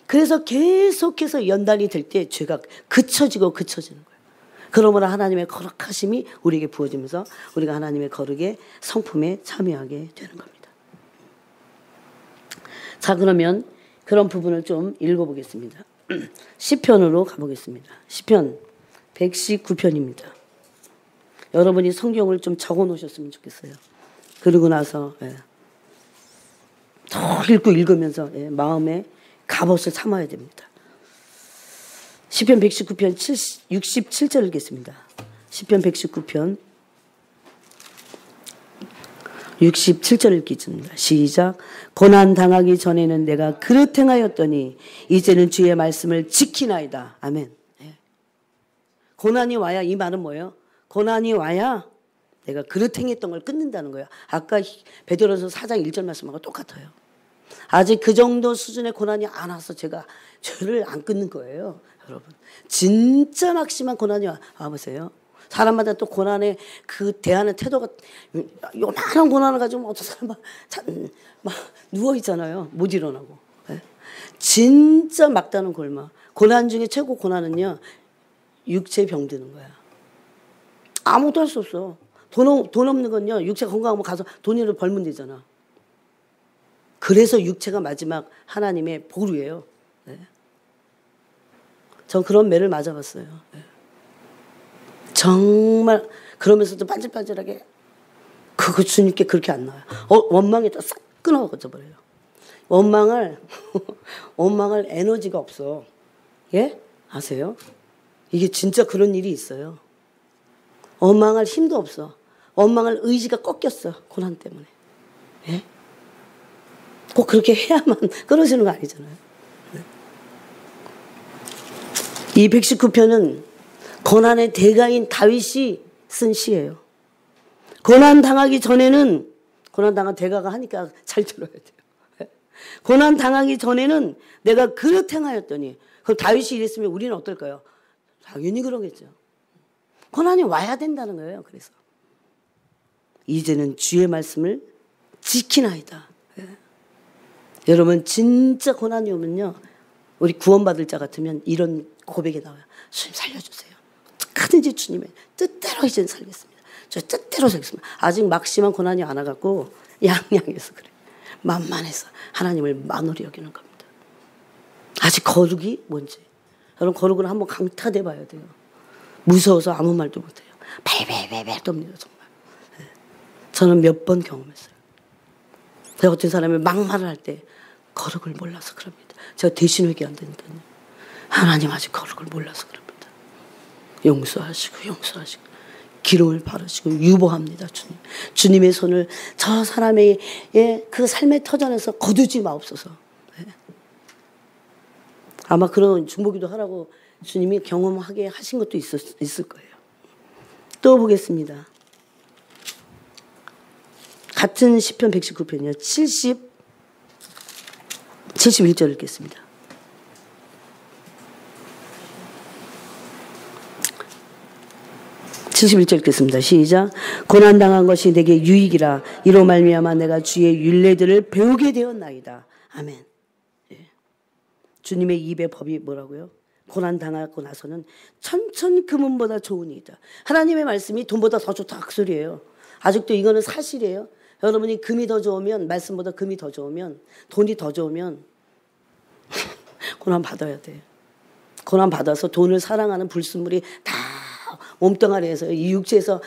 그래서 계속해서 연단이 될 때 죄가 그쳐지는 거예요. 그러므로 하나님의 거룩하심이 우리에게 부어지면서 우리가 하나님의 거룩의 성품에 참여하게 되는 겁니다. 자, 그러면 그런 부분을 좀 읽어보겠습니다. 시편으로 가보겠습니다. 시편 119편입니다. 여러분이 성경을 좀 적어 놓으셨으면 좋겠어요. 그러고 나서 더 읽으면서 마음에 갑옷을 삼아야 됩니다. 시편 119편 67절 읽겠습니다. 시편 119편 67절 읽겠습니다. 시작. 고난 당하기 전에는 내가 그릇 행하였더니 이제는 주의 말씀을 지키나이다. 아멘. 고난이 와야, 이 말은 뭐예요? 고난이 와야 내가 그릇 행했던 걸 끊는다는 거예요. 아까 베드로서 4장 1절 말씀하고 똑같아요. 아직 그 정도 수준의 고난이 안 와서 제가 죄를 안 끊는 거예요. 여러분, 진짜 막심한 고난이 와보세요. 사람마다 또 고난에 그 대하는 태도가, 요만한 고난을 가지고 어떤 사람 막 누워 있잖아요. 못 일어나고. 진짜 막다른 골마. 고난 중에 최고 고난은요, 육체 병드는 거야. 아무것도 할 수 없어. 돈 없는 건요, 육체 건강하면 가서 돈이라도 벌면 되잖아. 그래서 육체가 마지막 하나님의 보루예요. 네. 전 그런 매를 맞아봤어요. 네. 정말 그러면서도 반질반질하게 그거 주님께 그렇게 안 나와요. 원망이 다 싹 끊어져 버려요. 원망을 에너지가 없어. 예? 아세요? 이게 진짜 그런 일이 있어요. 원망할 힘도 없어. 원망할 의지가 꺾였어. 고난 때문에. 예? 꼭 그렇게 해야만 끊어지는 거 아니잖아요. 네. 이 119편은 고난의 대가인 다윗이 쓴 시예요. 고난 당하기 전에는, 고난 당한 대가가 하니까 잘 들어야 돼요. 고난 당하기 전에는 내가 그릇 행하였더니, 그럼 다윗이 이랬으면 우리는 어떨까요? 당연히 그러겠죠. 고난이 와야 된다는 거예요. 그래서 이제는 주의 말씀을 지키나이다. 여러분 진짜 고난이 오면요, 우리 구원받을 자 같으면 이런 고백이 나와요. 주님 살려주세요. 어떻게든지 주님의 뜻대로 이제는 살겠습니다. 저 뜻대로 살겠습니다. 아직 막심한 고난이 안 와갖고 양양해서 그래. 만만해서 하나님을 만홀히 여기는 겁니다. 아직 거룩이 뭔지. 여러분 거룩을 한번 강타돼 봐야 돼요. 무서워서 아무 말도 못해요. 발발발발 돕니다 정말. 저는 몇 번 경험했어요. 제가 어떤 사람이 막말을 할 때 거룩을 몰라서 그럽니다. 제가 대신 회개한다니까요. 하나님 아직 거룩을 몰라서 그럽니다. 용서하시고 기름을 바르시고 유보합니다. 주님. 주님의 손을 저 사람의 그 삶의 터전에서 거두지 마옵소서. 아마 그런 중보기도 하라고 주님이 경험하게 하신 것도 있을 거예요. 또 보겠습니다. 같은 시편 119편이요. 71절 읽겠습니다. 읽겠습니다. 시작. 고난당한 것이 내게 유익이라. 이로 말미암아 내가 주의 율례들을 배우게 되었나이다. 아멘. 예. 주님의 입의 법이 뭐라고요? 고난당하고 나서는 천천 금은보다 좋은 이다. 하나님의 말씀이 돈보다 더 좋다 그 소리예요. 아직도 이거는 사실이에요. 여러분이 금이 더 좋으면, 말씀보다 금이 더 좋으면, 돈이 더 좋으면 고난 받아야 돼. 고난 받아서 돈을 사랑하는 불순물이 다 몸뚱아리에서, 이 육체에서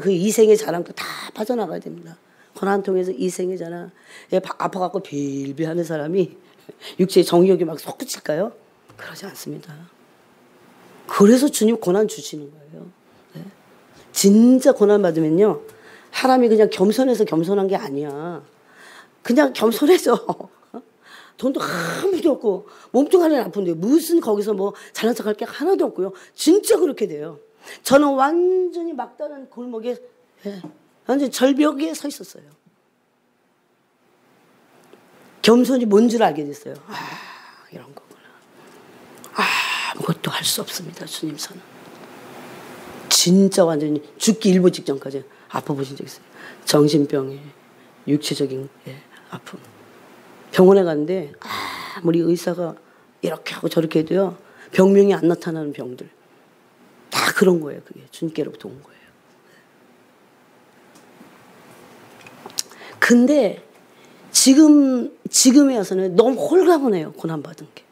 그 이생의 자랑도 다 빠져나가야 됩니다. 고난 통해서 이생의 자랑, 아파갖고 빌빌하는 사람이 육체의 정욕이 막 솟구칠까요? 그러지 않습니다. 그래서 주님 고난 주시는 거예요. 네. 진짜 고난 받으면요, 사람이 그냥 겸손해서 겸손한 게 아니야. 그냥 겸손해서 돈도 아무도 없고 몸뚱아리는 아픈데 무슨 거기서 뭐 잘난 척할 게 하나도 없고요. 진짜 그렇게 돼요. 저는 완전히 막다른 골목에, 완전히 절벽에 서 있었어요. 겸손이 뭔 줄 알게 됐어요. 이런 거구나. 아무것도 할 수 없습니다. 주님 손은. 진짜 완전히 죽기 일보 직전까지 아파보신 적 있어요. 정신병에, 육체적인 아픔. 병원에 갔는데 아무리 의사가 이렇게 하고 저렇게 해도요, 병명이 안 나타나는 병들. 다 그런 거예요. 그게 주님께로부터 온 거예요. 근데 지금에 와서는 너무 홀가분해요. 고난받은 게.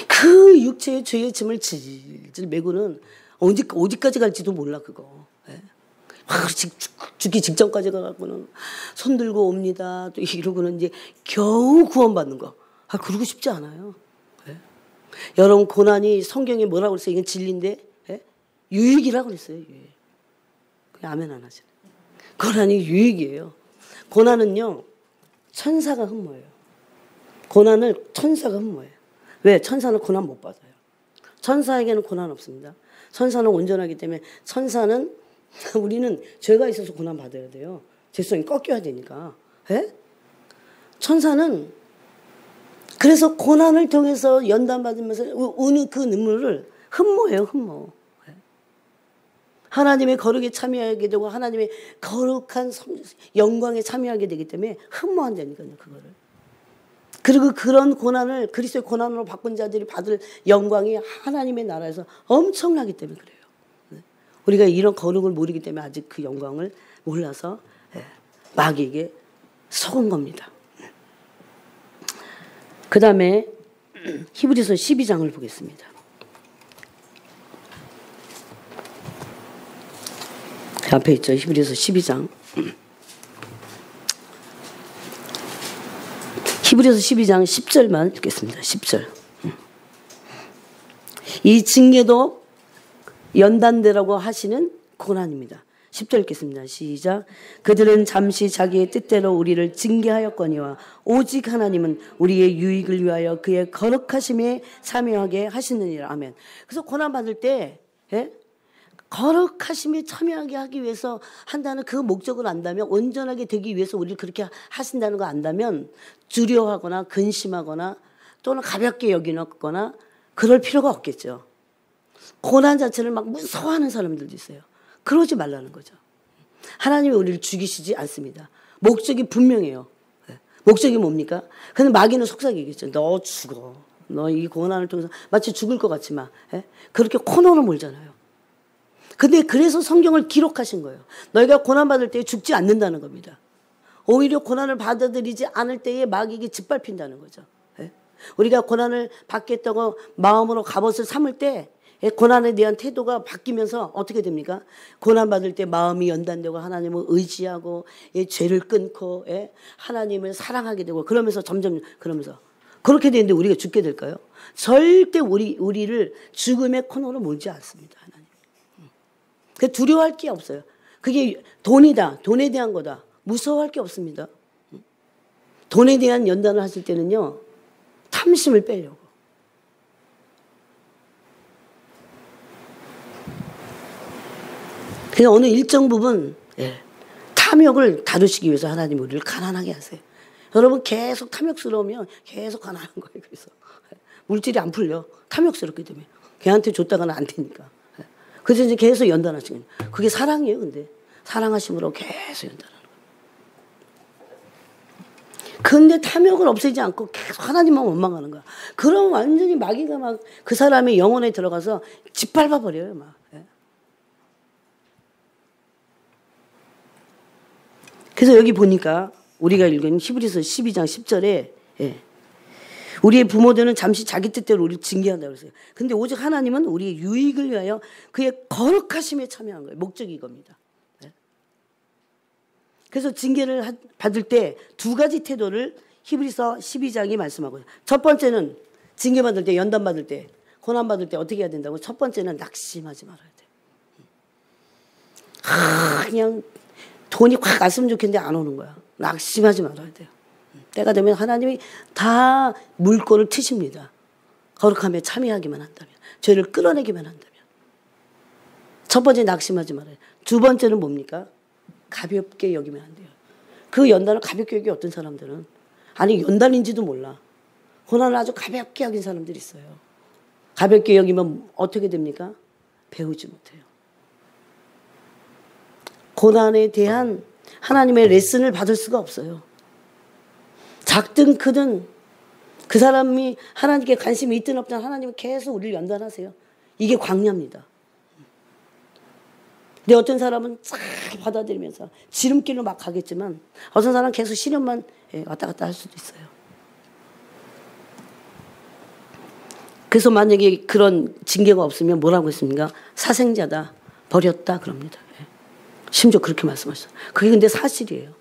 그 육체의 죄의 짐을 질질 메고는 어디까지 갈지도 몰라 그거. 죽기 직전까지 가갖고는 손 들고 옵니다. 또 이러고는 이제 겨우 구원받는 거. 그러고 싶지 않아요. 여러분 고난이 성경에 뭐라고 그랬어요? 이건 진리인데 유익이라고 그랬어요. 유익. 그냥 아멘 안 하시네. 고난이 유익이에요. 고난은요 천사가 흠모해요. 고난을 천사가 흠모해요. 왜? 천사는 고난 못 받아요. 천사에게는 고난 없습니다. 천사는 온전하기 때문에 천사는 우리는 죄가 있어서 고난 받아야 돼요. 죄성이 꺾여야 되니까. 천사는 그래서 고난을 통해서 연단받으면서 우는 그 눈물을 흠모해요. 흠모. 하나님의 거룩에 참여하게 되고 하나님의 거룩한 영광에 참여하게 되기 때문에 흠모한다니까요. 그거를. 그리고 그런 고난을 그리스도의 고난으로 바꾼 자들이 받을 영광이 하나님의 나라에서 엄청나기 때문에 그래요. 우리가 이런 거룩을 모르기 때문에 아직 그 영광을 몰라서 마귀에게 속은 겁니다. 그 다음에 히브리서 12장을 보겠습니다. 앞에 있죠. 히브리서 12장. 히브리서 12장 10절만 읽겠습니다. 10절. 이 징계도 연단되라고 하시는 고난입니다. 10절 읽겠습니다. 시작. 그들은 잠시 자기의 뜻대로 우리를 징계하였거니와 오직 하나님은 우리의 유익을 위하여 그의 거룩하심에 참여하게 하시느니라. 아멘. 그래서 고난받을 때 거룩하심에 참여하게 하기 위해서 한다는 그 목적을 안다면, 온전하게 되기 위해서 우리를 그렇게 하신다는 거 안다면 두려워하거나 근심하거나 또는 가볍게 여기거나 그럴 필요가 없겠죠. 고난 자체를 막 무서워하는 사람들도 있어요. 그러지 말라는 거죠. 하나님이 우리를 죽이시지 않습니다. 목적이 분명해요. 목적이 뭡니까? 근데 마귀는 속삭이겠죠. 너 죽어. 너 이 고난을 통해서 마치 죽을 것 같지만 그렇게 코너로 몰잖아요. 근데 그래서 성경을 기록하신 거예요. 너희가 고난받을 때 죽지 않는다는 겁니다. 오히려 고난을 받아들이지 않을 때에 마귀에게 짓밟힌다는 거죠. 우리가 고난을 받겠다고 마음으로 갑옷을 삼을 때 고난에 대한 태도가 바뀌면서 어떻게 됩니까? 고난받을 때 마음이 연단되고 하나님을 의지하고 죄를 끊고 하나님을 사랑하게 되고 그러면서 점점 그러면서 그렇게 되는데 우리가 죽게 될까요? 절대 우리를 죽음의 코너로 몰지 않습니다. 하나님. 그 두려워할 게 없어요. 그게 돈이다. 돈에 대한 거다. 무서워할 게 없습니다. 돈에 대한 연단을 하실 때는요. 탐심을 빼려고. 그냥 어느 일정 부분 탐욕을 다루시기 위해서 하나님 우리를 가난하게 하세요. 여러분 계속 탐욕스러우면 계속 가난한 거예요. 그래서 물질이 안 풀려. 탐욕스럽기 때문에. 걔한테 줬다가는 안 되니까. 그래서 이제 계속 연단하시는 거예요. 그게 사랑이에요. 근데 사랑하심으로 계속 연단하는 거예요. 근데 탐욕을 없애지 않고 계속 하나님만 원망하는 거야. 그럼 완전히 마귀가 막 그 사람의 영혼에 들어가서 짓밟아 버려요. 막. 그래서 여기 보니까 우리가 읽은 히브리서 12장 10절에 우리의 부모들은 잠시 자기 뜻대로 우리를 징계한다고 그랬어요. 근데 오직 하나님은 우리의 유익을 위하여 그의 거룩하심에 참여한 거예요. 목적이 이겁니다. 그래서 징계를 받을 때 두 가지 태도를 히브리서 12장이 말씀하고요. 첫 번째는 징계받을 때, 연단받을 때, 고난받을 때 어떻게 해야 된다고? 첫 번째는 낙심하지 말아야 돼요. 그냥 돈이 확 왔으면 좋겠는데 안 오는 거야. 낙심하지 말아야 돼요. 때가 되면 하나님이 다 물꼬를 트십니다. 거룩함에 참여하기만 한다면, 죄를 끌어내기만 한다면. 첫 번째 낙심하지 말아요. 두 번째는 뭡니까? 가볍게 여기면 안 돼요. 그 연단을 가볍게 여기 어떤 사람들은 아니 연단인지도 몰라. 고난을 아주 가볍게 여긴 사람들이 있어요. 가볍게 여기면 어떻게 됩니까? 배우지 못해요. 고난에 대한 하나님의 레슨을 받을 수가 없어요. 작든 크든 그 사람이 하나님께 관심이 있든 없든 하나님은 계속 우리를 연단하세요. 이게 광야입니다. 근데 어떤 사람은 잘 받아들이면서 지름길로 막 가겠지만 어떤 사람은 계속 시련만 왔다 갔다 할 수도 있어요. 그래서 만약에 그런 징계가 없으면 뭐라고 했습니까? 사생자다, 버렸다 그럽니다. 심지어 그렇게 말씀하셨어요. 그게 근데 사실이에요.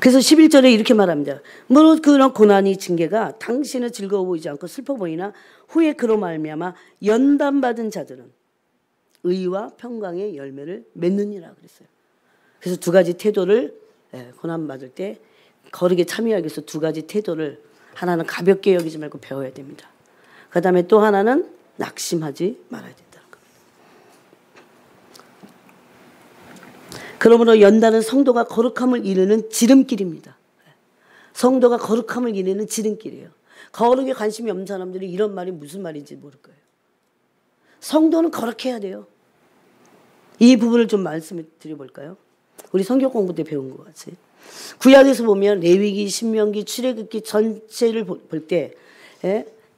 그래서 11절에 이렇게 말합니다. 무릇 그런 고난이 징계가 당신은 즐거워 보이지 않고 슬퍼 보이나 후에 그로 말미암아 연단받은 자들은 의와 평강의 열매를 맺느니라 그랬어요. 그래서 두 가지 태도를 고난받을 때 거룩에 참여하기 위해서 두 가지 태도를 하나는 가볍게 여기지 말고 배워야 됩니다. 그 다음에 또 하나는 낙심하지 말아야 된다는 겁니다. 그러므로 연단은 성도가 거룩함을 이루는 지름길입니다. 성도가 거룩함을 이루는 지름길이에요. 거룩에 관심이 없는 사람들이 이런 말이 무슨 말인지 모를 거예요. 성도는 거룩해야 돼요. 이 부분을 좀 말씀을 드려볼까요? 우리 성경 공부 때 배운 것 같이. 구약에서 보면 레위기, 신명기, 출애굽기 전체를 볼 때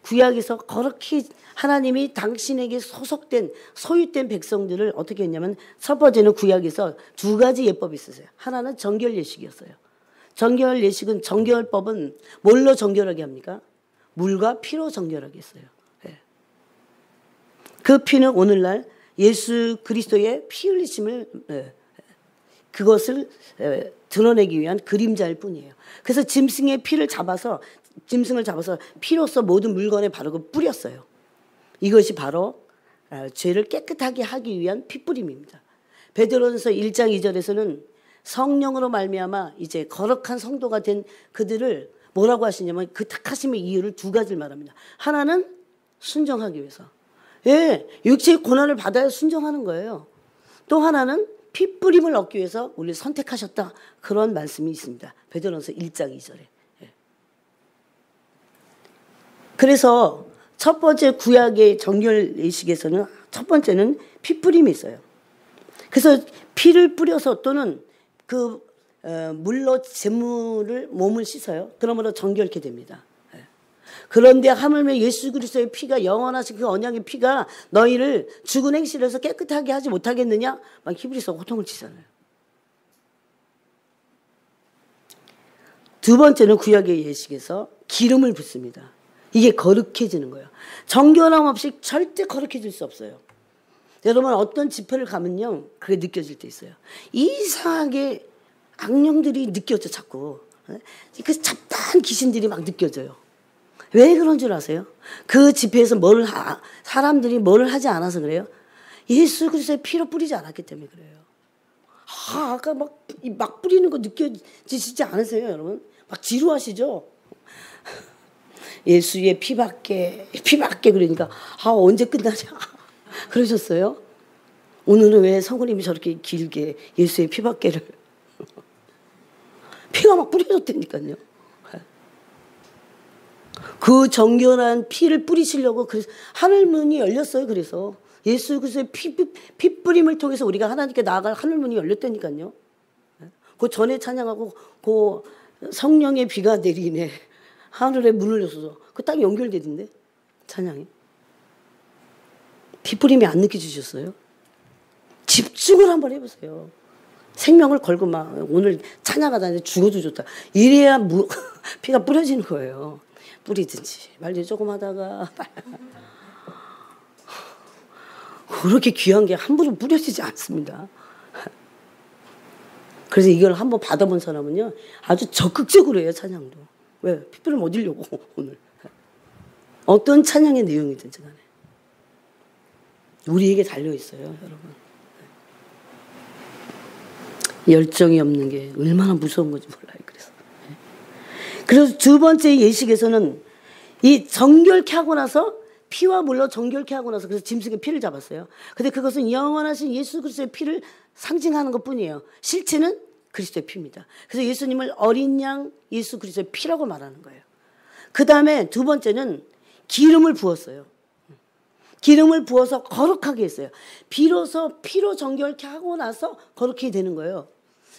구약에서 거룩히 하나님이 당신에게 소속된 소유된 백성들을 어떻게 했냐면 첫 번째는 구약에서 두 가지 예법이 있었어요. 하나는 정결 예식이었어요. 정결 예식은 정결법은 뭘로 정결하게 합니까? 물과 피로 정결하게 했어요. 그 피는 오늘날 예수 그리스도의 피 흘리심을 그것을 드러내기 위한 그림자일 뿐이에요. 그래서 짐승의 피를 잡아서 짐승을 잡아서 피로써 모든 물건에 바르고 뿌렸어요. 이것이 바로 죄를 깨끗하게 하기 위한 피뿌림입니다. 베드로전서 1장 2절에서는 성령으로 말미암아 이제 거룩한 성도가 된 그들을 뭐라고 하시냐면 그 택하심의 이유를 두 가지를 말합니다. 하나는 순종하기 위해서. 육체의 고난을 받아야 순종하는 거예요. 또 하나는 피뿌림을 얻기 위해서 우리를 선택하셨다. 그런 말씀이 있습니다. 베드로전서 1장 2절에. 그래서 첫 번째 구약의 정결 예식에서는 첫 번째는 피뿌림이 있어요. 그래서 피를 뿌려서 또는 그 물로 제물을 몸을 씻어요. 그러므로 정결케 됩니다. 그런데 하물며 예수 그리스도의 피가 영원하신 그 언약의 피가 너희를 죽은 행실에서 깨끗하게 하지 못하겠느냐? 막 히브리서 호통을 치잖아요. 두 번째는 구약의 예식에서 기름을 붓습니다. 이게 거룩해지는 거예요. 정결함 없이 절대 거룩해질 수 없어요. 여러분 어떤 집회를 가면요 그게 느껴질 때 있어요. 이상하게 악령들이 느껴져 자꾸. 그 잡다한 귀신들이 막 느껴져요. 왜 그런 줄 아세요? 그 집회에서 사람들이 뭐를 하지 않아서 그래요? 예수 그리스도의 피로 뿌리지 않았기 때문에 그래요. 아까 막 뿌리는 거 느껴지시지 않으세요, 여러분? 막 지루하시죠? 예수의 피밖에 그러니까 언제 끝나냐 그러셨어요? 오늘은 왜 성우님이 저렇게 길게 예수의 피밖에를 피가 막 뿌려졌다니까요. 그 정결한 피를 뿌리시려고 그래서 하늘 문이 열렸어요. 그래서 예수 그리스도의 피 뿌림을 통해서 우리가 하나님께 나아갈 하늘 문이 열렸다니까요. 그 전에 찬양하고 그 성령의 비가 내리네 하늘에 문을 열어서 그 딱 연결되던데 찬양이. 피 뿌림이 안 느껴지셨어요? 집중을 한번 해보세요. 생명을 걸고 막 오늘 찬양하다 죽어도 좋다. 이래야 피가 뿌려지는 거예요. 뿌리든지 말든지 조금 하다가 그렇게 귀한 게 함부로 뿌려지지 않습니다. 그래서 이걸 한번 받아본 사람은요 아주 적극적으로 해요. 찬양도. 왜? 피부를 얻으려고 오늘. 어떤 찬양의 내용이든지 간에 우리에게 달려있어요. 여러분. 열정이 없는 게 얼마나 무서운 건지 몰라요. 그래서 두 번째 예식에서는 이 정결케 하고 나서 피와 물로 정결케 하고 나서 그래서 짐승의 피를 잡았어요. 근데 그것은 영원하신 예수 그리스도의 피를 상징하는 것뿐이에요. 실체는 그리스도의 피입니다. 그래서 예수님을 어린 양 예수 그리스도의 피라고 말하는 거예요. 그 다음에 두 번째는 기름을 부었어요. 기름을 부어서 거룩하게 했어요. 비로소 피로 정결케 하고 나서 거룩하게 되는 거예요.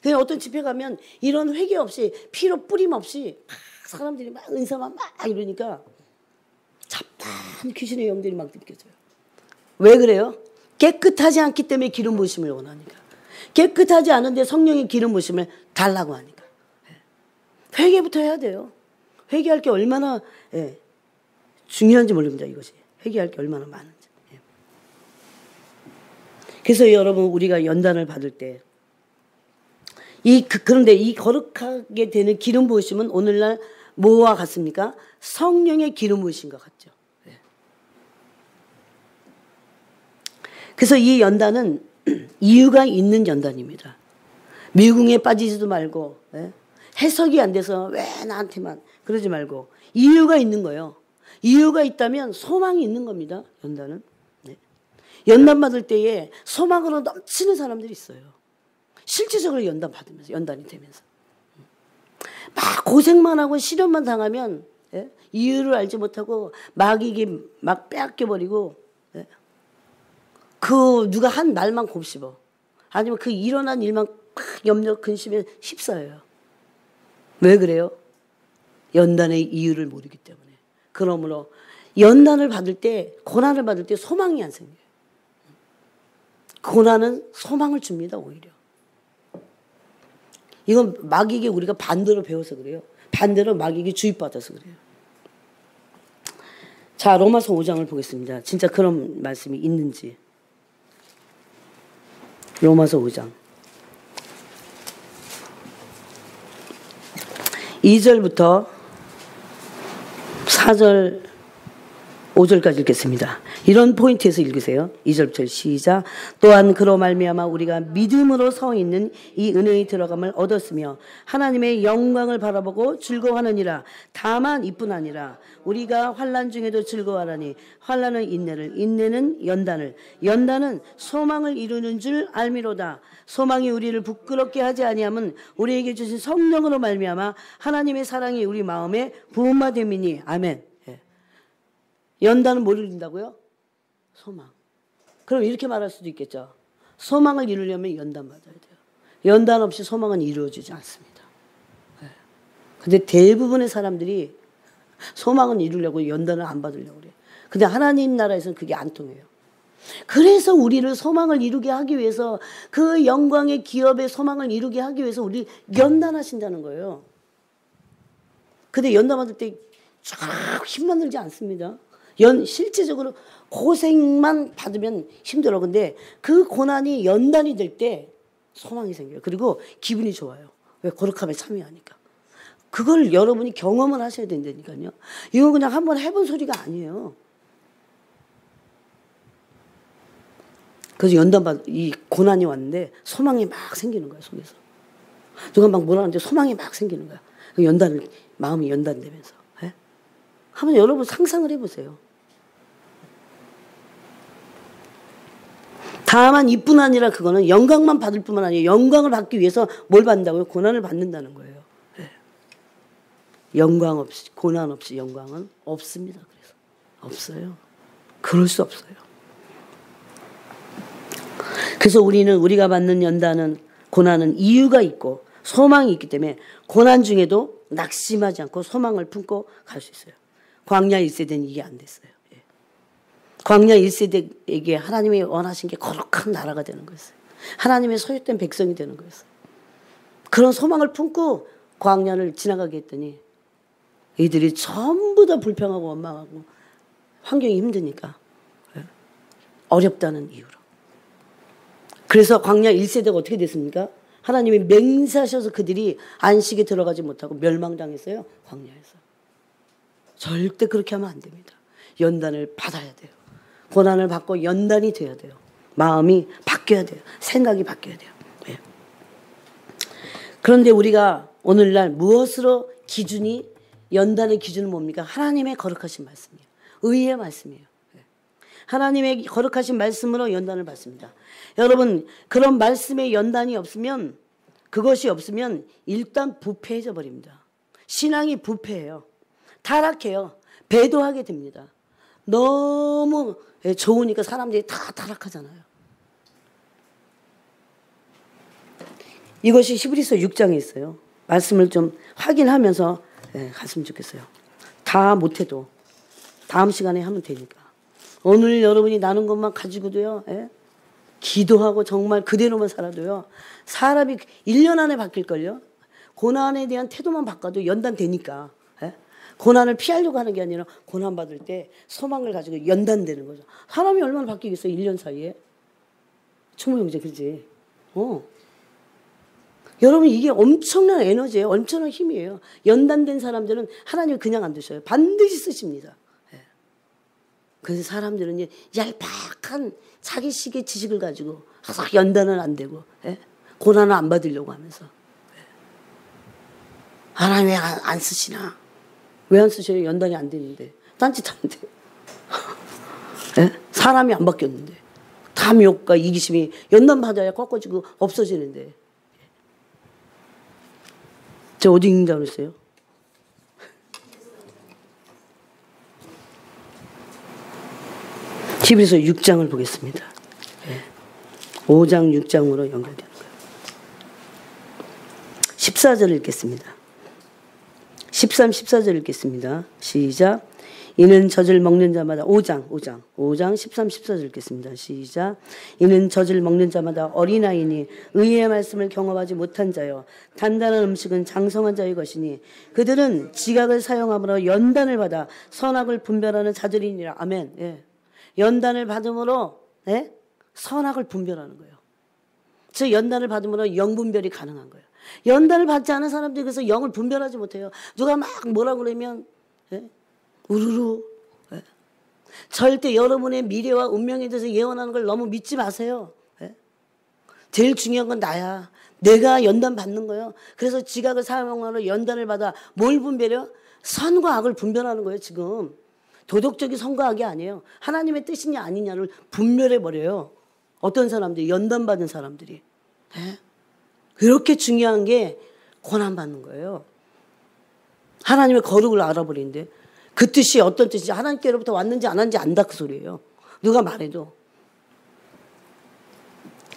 그냥 어떤 집회 가면 이런 회개 없이 피로 뿌림 없이 막 사람들이 막 은사만 막 이러니까 잡다한 귀신의 영들이 막 느껴져요. 왜 그래요? 깨끗하지 않기 때문에 기름 부으심을 원하니까. 깨끗하지 않은데 성령의 기름 부으심을 달라고 하니까. 회개부터 해야 돼요. 회개할 게 얼마나 중요한지 모릅니다. 이것이. 회개할 게 얼마나 많은지. 그래서 여러분 우리가 연단을 받을 때 그런데 이 거룩하게 되는 기름 부으심은 오늘날 뭐와 같습니까? 성령의 기름 부으심과 같죠. 그래서 이 연단은 이유가 있는 연단입니다. 미궁에 빠지지도 말고 해석이 안 돼서 왜 나한테만 그러지 말고 이유가 있는 거예요. 이유가 있다면 소망이 있는 겁니다. 연단은. 연단 받을 때에 소망으로 넘치는 사람들이 있어요. 실질적으로 연단 받으면서 연단이 되면서 막 고생만 하고 시련만 당하면 이유를 알지 못하고 마귀에게 막 빼앗겨 버리고 그 누가 한 말만 곱씹어 아니면 그 일어난 일만 막 염려 근심에 휩싸여요. 왜 그래요? 연단의 이유를 모르기 때문에. 그러므로 연단을 받을 때, 고난을 받을 때 소망이 안 생겨요. 고난은 소망을 줍니다, 오히려. 이건 마귀에게 우리가 반대로 배워서 그래요. 반대로 마귀에게 주입받아서 그래요. 자, 로마서 5장을 보겠습니다. 진짜 그런 말씀이 있는지. 로마서 5장. 2절부터 4절, 5절까지 읽겠습니다. 이런 포인트에서 읽으세요. 2절부터 시작. 또한 그로 말미암아 우리가 믿음으로 서 있는 이 은혜의 들어감을 얻었으며 하나님의 영광을 바라보고 즐거워하느니라. 다만 이뿐 아니라 우리가 환난 중에도 즐거워하라니 환난은 인내를, 인내는 연단을, 연단은 소망을 이루는 줄 알미로다. 소망이 우리를 부끄럽게 하지 아니함은 우리에게 주신 성령으로 말미암아 하나님의 사랑이 우리 마음에 부음화됨이니. 아멘. 연단은 뭘 이룬다고요? 소망. 그럼 이렇게 말할 수도 있겠죠. 소망을 이루려면 연단 받아야 돼요. 연단 없이 소망은 이루어지지 않습니다. 근데 대부분의 사람들이 소망은 이루려고 연단을 안 받으려고 그래요. 근데 하나님 나라에서는 그게 안 통해요. 그래서 우리를 소망을 이루게 하기 위해서, 그 영광의 기업의 소망을 이루게 하기 위해서 우리 연단하신다는 거예요. 근데 연단 받을 때 쫙 힘만 들지 않습니다. 실제적으로 고생만 받으면 힘들어. 근데 그 고난이 연단이 될 때 소망이 생겨요. 그리고 기분이 좋아요. 왜? 거룩함에 참여하니까. 그걸 여러분이 경험을 하셔야 된다니까요. 이건 그냥 한번 해본 소리가 아니에요. 그래서 이 고난이 왔는데 소망이 막 생기는 거예요, 속에서. 누가 막 뭐라 하는데 소망이 막 생기는 거야. 마음이 연단되면서. 예? 한번 여러분 상상을 해보세요. 다만 이뿐 아니라 그거는 영광만 받을 뿐만 아니라 영광을 받기 위해서 뭘 받는다고요? 고난을 받는다는 거예요. 네. 영광 없이, 고난 없이 영광은 없습니다. 그래서 없어요. 그럴 수 없어요. 그래서 우리가 받는 연단은, 고난은 이유가 있고 소망이 있기 때문에 고난 중에도 낙심하지 않고 소망을 품고 갈 수 있어요. 광야 1세대는 이게 안 됐어요. 광야 1세대에게 하나님이 원하신 게 거룩한 나라가 되는 거였어요. 하나님의 소유된 백성이 되는 거였어요. 그런 소망을 품고 광야를 지나가게 했더니 이들이 전부 다 불평하고 원망하고 환경이 힘드니까, 어렵다는 이유로. 그래서 광야 1세대가 어떻게 됐습니까? 하나님이 맹세하셔서 그들이 안식에 들어가지 못하고 멸망당했어요. 광야에서. 절대 그렇게 하면 안 됩니다. 연단을 받아야 돼요. 고난을 받고 연단이 돼야 돼요. 마음이 바뀌어야 돼요. 생각이 바뀌어야 돼요. 네. 그런데 우리가 오늘날 무엇으로 연단의 기준은 뭡니까? 하나님의 거룩하신 말씀이에요. 의의 말씀이에요. 네. 하나님의 거룩하신 말씀으로 연단을 받습니다. 여러분, 그런 말씀의 연단이 없으면, 그것이 없으면 일단 부패해져 버립니다. 신앙이 부패해요. 타락해요. 배도하게 됩니다. 너무 좋으니까 사람들이 다 타락하잖아요. 이것이 히브리서 6장에 있어요. 말씀을 좀 확인하면서 갔으면 좋겠어요. 다 못해도 다음 시간에 하면 되니까. 오늘 여러분이 나눈 것만 가지고도요, 기도하고 정말 그대로만 살아도요, 사람이 1년 안에 바뀔걸요. 고난에 대한 태도만 바꿔도 연단되니까. 고난을 피하려고 하는 게 아니라 고난받을 때 소망을 가지고 연단되는 거죠. 사람이 얼마나 바뀌겠어요, 1년 사이에. 충무 형제, 그렇지? 여러분, 이게 엄청난 에너지예요. 엄청난 힘이에요. 연단된 사람들은 하나님이 그냥 안 두셔요. 반드시 쓰십니다. 그래서 사람들은 얄팍한 자기식의 지식을 가지고 연단은 안 되고, 고난을 안 받으려고 하면서. 하나님 왜 안 쓰시나? 왜 안 쓰셔요? 연단이 안 되는데. 딴짓하는데. 사람이 안 바뀌었는데. 탐욕과 이기심이 연단 받아야 꺾어지고 없어지는데. 저 어디 읽는다고 그랬어요? 히브리서 6장을 보겠습니다. 5장 6장으로 연결되는 거예요. 14절을 읽겠습니다. 13, 14절 읽겠습니다. 시작. 이는 젖을 먹는 자마다 5장 13, 14절 읽겠습니다. 시작. 이는 젖을 먹는 자마다 어린아이니 의의 말씀을 경험하지 못한 자여 단단한 음식은 장성한 자의 것이니 그들은 지각을 사용함으로 연단을 받아 선악을 분별하는 자들이니라. 아멘. 예. 연단을 받음으로 선악을 분별하는 거예요. 즉 연단을 받음으로 영분별이 가능한 거예요. 연단을 받지 않은 사람들이 그래서 영을 분별하지 못해요. 누가 막 뭐라 그러면 우르르. 절대 여러분의 미래와 운명에 대해서 예언하는 걸 너무 믿지 마세요. 제일 중요한 건 나야. 내가 연단 받는 거예요. 그래서 지각을 사용하로 연단을 받아 뭘 분별해요? 선과 악을 분별하는 거예요. 지금 도덕적인 선과 악이 아니에요. 하나님의 뜻이냐 아니냐를 분별해 버려요. 어떤 사람들이 연단 받은 사람들이 그렇게 중요한 게 고난 받는 거예요. 하나님의 거룩을 알아버리는데 그 뜻이 어떤 뜻인지 하나님께로부터 왔는지 안 왔는지 안다 그 소리예요. 누가 말해도.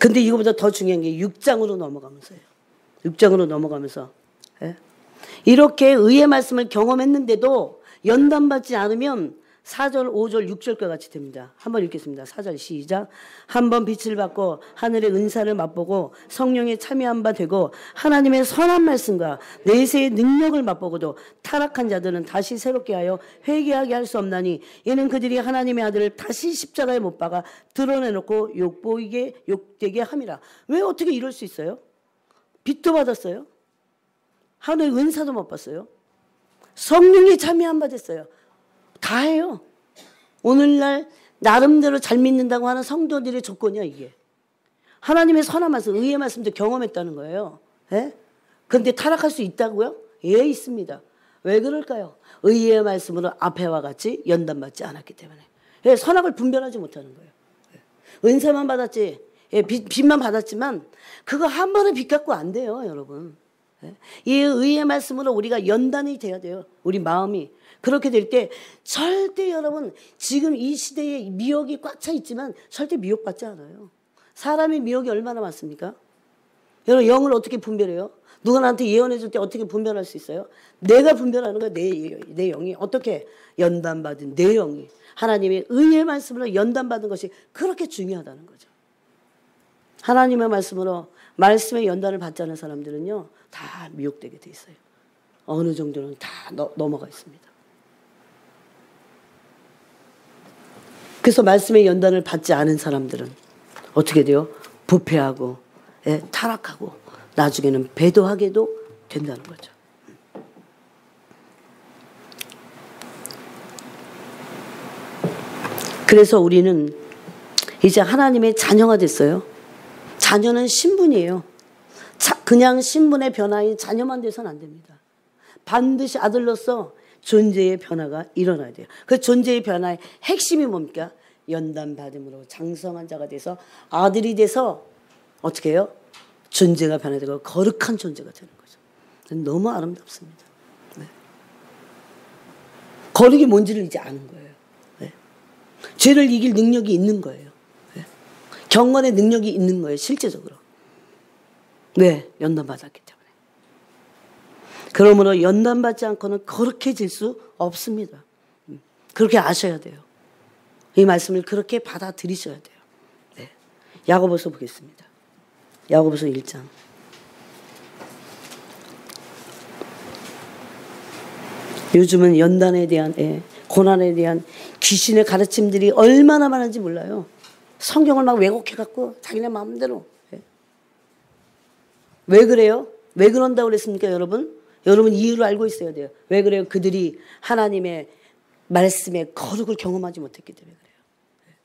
근데 이거보다 더 중요한 게 6장으로 넘어가면서요. 6장으로 넘어가면서 이렇게 의의 말씀을 경험했는데도 연단받지 않으면 4절, 5절, 6절과 같이 됩니다. 한번 읽겠습니다. 4절 시작. 한번 빛을 받고 하늘의 은사를 맛보고 성령에 참여한 바 되고 하나님의 선한 말씀과 내세의 능력을 맛보고도 타락한 자들은 다시 새롭게 하여 회개하게 할 수 없나니 이는 그들이 하나님의 아들을 다시 십자가에 못 박아 드러내놓고 욕되게 함이라. 왜 어떻게 이럴 수 있어요? 빛도 받았어요. 하늘의 은사도 못 봤어요. 성령에 참여한 바 됐어요. 다 해요. 오늘날 나름대로 잘 믿는다고 하는 성도들의 조건이야 이게. 하나님의 선한 말씀, 의의 말씀도 경험했다는 거예요. 그런데 타락할 수 있다고요? 예, 있습니다. 왜 그럴까요? 의의 말씀으로 앞에와 같이 연단받지 않았기 때문에. 예, 선악을 분별하지 못하는 거예요. 은사만 받았지, 빛만 받았지만 그거 한 번에 빛 갖고 안 돼요, 여러분. 이 의의 말씀으로 우리가 연단이 돼야 돼요. 우리 마음이. 그렇게 될 때 절대 여러분 지금 이 시대에 미혹이 꽉 차 있지만 절대 미혹받지 않아요. 사람의 미혹이 얼마나 많습니까? 여러분 영을 어떻게 분별해요? 누가 나한테 예언해 줄 때 어떻게 분별할 수 있어요? 내가 분별하는 거야. 내 영이 어떻게 연단받은 내 영이 하나님의 의의 말씀으로 연단받은 것이 그렇게 중요하다는 거죠. 하나님의 말씀으로 말씀의 연단을 받지 않은 사람들은요 다 미혹되게 돼 있어요. 어느 정도는 다 넘어가 있습니다. 그래서 말씀의 연단을 받지 않은 사람들은 어떻게 돼요? 부패하고 타락하고 나중에는 배도하게도 된다는 거죠. 그래서 우리는 이제 하나님의 자녀가 됐어요. 자녀는 신분이에요. 그냥 신분의 변화인 자녀만 돼서는 안 됩니다. 반드시 아들로서 존재의 변화가 일어나야 돼요. 그 존재의 변화의 핵심이 뭡니까? 연단받음으로 장성한 자가 돼서 아들이 돼서 어떻게 해요? 존재가 변화되고 거룩한 존재가 되는 거죠. 너무 아름답습니다. 거룩이 뭔지를 이제 아는 거예요. 죄를 이길 능력이 있는 거예요. 경건의 능력이 있는 거예요. 실제적으로. 왜? 연단받았기 때문에. 그러므로 연단받지 않고는 거룩해질 수 없습니다. 그렇게 아셔야 돼요. 이 말씀을 그렇게 받아들이셔야 돼요. 네. 야고보서 보겠습니다. 야고보서 1장. 요즘은 연단에 대한 고난에 대한 귀신의 가르침들이 얼마나 많은지 몰라요. 성경을 막 왜곡해갖고 자기네 마음대로. 왜 그래요? 왜 그런다고 그랬습니까, 여러분? 여러분 이유를 알고 있어야 돼요. 왜 그래요? 그들이 하나님의 말씀의 거룩을 경험하지 못했기 때문에 그래요.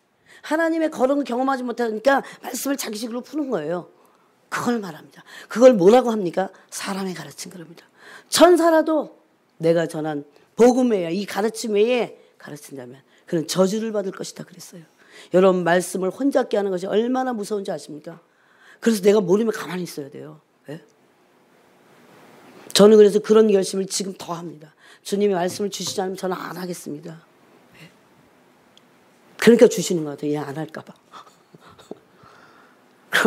하나님의 거룩을 경험하지 못하니까 말씀을 자기식으로 푸는 거예요. 그걸 말합니다. 그걸 뭐라고 합니까? 사람의 가르침 그럽니다. 천사라도 내가 전한 복음 외에 이 가르침 외에 가르친다면 그는 저주를 받을 것이다 그랬어요. 여러분 말씀을 혼잡게 하는 것이 얼마나 무서운지 아십니까? 그래서 내가 모르면 가만히 있어야 돼요. 저는 그래서 그런 결심을 지금 더 합니다. 주님이 말씀을 주시지 않으면 저는 안 하겠습니다. 그러니까 주시는 것 같아요. 얘 안 할까 봐.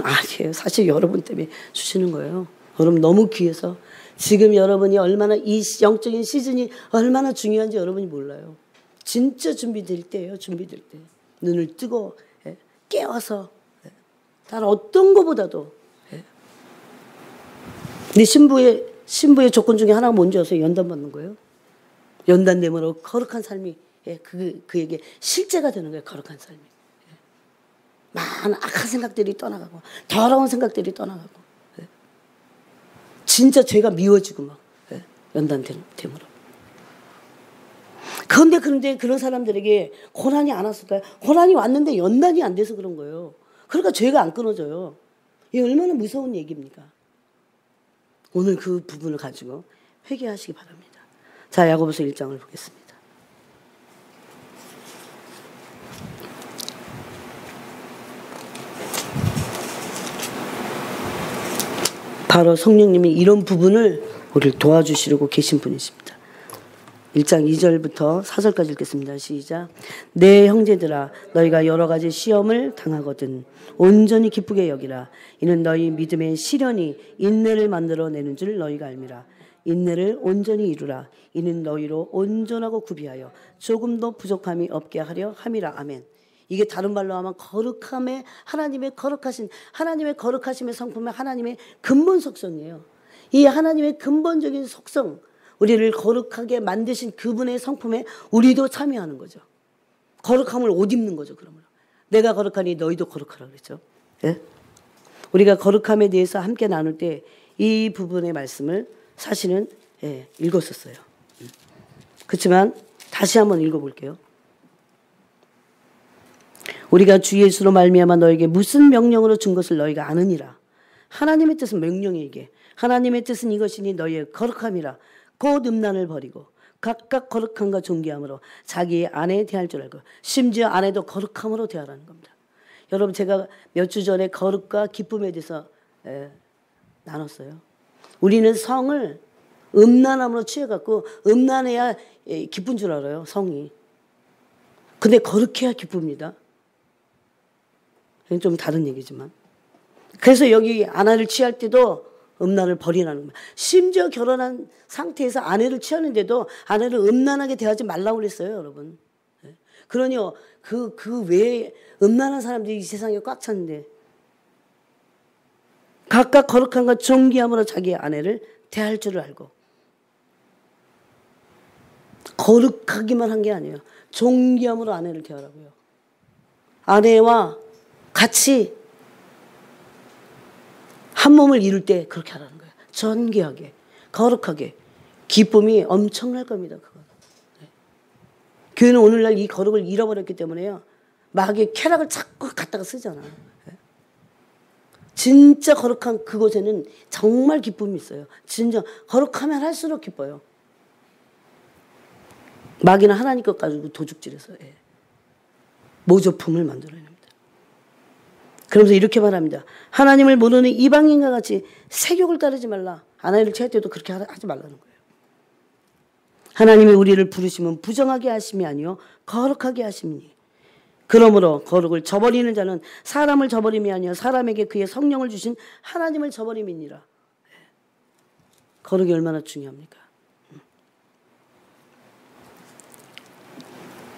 아니에요. 사실 여러분 때문에 주시는 거예요. 여러분 너무 귀해서 지금 여러분이 얼마나 이 영적인 시즌이 얼마나 중요한지 여러분이 몰라요. 진짜 준비될 때예요. 준비될 때. 눈을 뜨고 깨워서 다른 어떤 것보다도 내 신부의 조건 중에 하나가 뭔지 아세요? 연단 받는 거예요. 연단됨으로 거룩한 삶이 그에게 실제가 되는 거예요. 거룩한 삶이. 많은 악한 생각들이 떠나가고 더러운 생각들이 떠나가고 진짜 죄가 미워지고 막 연단됨으로. 그런데 그런 사람들에게 고난이 안 왔을까요? 고난이 왔는데 연단이 안 돼서 그런 거예요. 그러니까 죄가 안 끊어져요. 이게 얼마나 무서운 얘기입니까? 오늘 그 부분을 가지고 회개하시기 바랍니다. 자, 야고보서 1장을 보겠습니다. 바로 성령님이 이런 부분을 우리를 도와주시려고 계신 분이십니다. 1장 2절부터 4절까지 읽겠습니다. 시작. 내 형제들아 너희가 여러 가지 시험을 당하거든 온전히 기쁘게 여기라. 이는 너희 믿음의 시련이 인내를 만들어내는 줄 너희가 알미라. 인내를 온전히 이루라. 이는 너희로 온전하고 구비하여 조금도 부족함이 없게 하려 함이라. 아멘. 이게 다른 말로 하면 거룩함의 하나님의 거룩하심의 성품의 하나님의 근본 속성이에요. 이 하나님의 근본적인 속성, 우리를 거룩하게 만드신 그분의 성품에 우리도 참여하는 거죠. 거룩함을 옷 입는 거죠. 그러면 내가 거룩하니 너희도 거룩하라 그랬죠. 예? 우리가 거룩함에 대해서 함께 나눌 때 이 부분의 말씀을 사실은 읽었었어요. 그렇지만 다시 한번 읽어볼게요. 우리가 주 예수로 말미암아 너에게 무슨 명령으로 준 것을 너희가 아느니라. 하나님의 뜻은 명령이게 하나님의 뜻은 이것이니 너희의 거룩함이라. 곧 음란을 버리고 각각 거룩함과 존귀함으로 자기의 아내에 대할 줄 알고 심지어 아내도 거룩함으로 대하라는 겁니다. 여러분 제가 몇 주 전에 거룩과 기쁨에 대해서 나눴어요. 우리는 성을 음란함으로 취해갖고 음란해야 기쁜 줄 알아요. 성이. 근데 거룩해야 기쁩니다. 좀 다른 얘기지만. 그래서 여기 아내를 취할 때도 음란을 버리라는 거예요. 심지어 결혼한 상태에서 아내를 취하는데도 아내를 음란하게 대하지 말라고 그랬어요, 여러분. 그러니 그 외에 음란한 사람들이 이 세상에 꽉 찼는데 각각 거룩함과 존귀함으로 자기의 아내를 대할 줄을 알고 거룩하기만 한 게 아니에요. 존귀함으로 아내를 대하라고요. 아내와 같이 한 몸을 이룰 때 그렇게 하라는 거예요. 존귀하게, 거룩하게. 기쁨이 엄청날 겁니다. 그건. 네. 교회는 오늘날 이 거룩을 잃어버렸기 때문에요. 마귀의 쾌락을 자꾸 갖다가 쓰잖아. 네. 진짜 거룩한 그곳에는 정말 기쁨이 있어요. 진짜 거룩하면 할수록 기뻐요. 마귀는 하나님 것 가지고 도둑질해서 모조품을 만들어냅니다. 그러면서 이렇게 말합니다. 하나님을 모르는 이방인과 같이 세욕을 따르지 말라. 아내를 취할 때도 그렇게 하지 말라는 거예요. 하나님이 우리를 부르시면 부정하게 하심이 아니요 거룩하게 하심이니. 그러므로 거룩을 저버리는 자는 사람을 저버림이 아니요 사람에게 그의 성령을 주신 하나님을 저버림이니라. 거룩이 얼마나 중요합니까?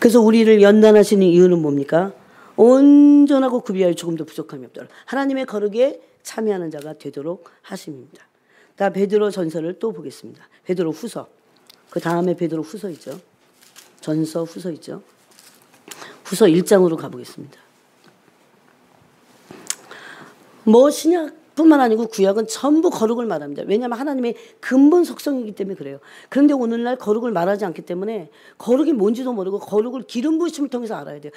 그래서 우리를 연단하시는 이유는 뭡니까? 온전하고 구비하여 조금도 부족함이 없도록 하나님의 거룩에 참여하는 자가 되도록 하심입니다. 다 베드로 전서를 또 보겠습니다. 베드로 후서. 그 다음에 베드로 후서 있죠. 전서 후서 있죠. 후서 1장으로 가보겠습니다. 뭐 신약뿐만 아니고 구약은 전부 거룩을 말합니다. 왜냐하면 하나님의 근본 속성이기 때문에 그래요. 그런데 오늘날 거룩을 말하지 않기 때문에 거룩이 뭔지도 모르고 거룩을 기름 부으심을 통해서 알아야 돼요.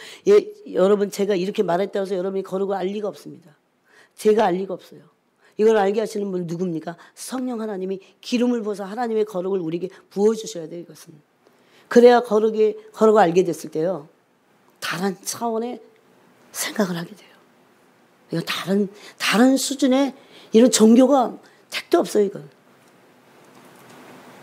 여러분 제가 이렇게 말했다고 해서 여러분이 거룩을 알 리가 없습니다. 제가 알 리가 없어요. 이걸 알게 하시는 분 누굽니까? 성령 하나님이 기름을 부어서 하나님의 거룩을 우리에게 부어주셔야 돼요. 이것은. 그래야 거룩을 알게 됐을 때요. 다른 차원의 생각을 하게 돼요. 이거 다른 수준의 이런 종교가 택도 없어요. 이건.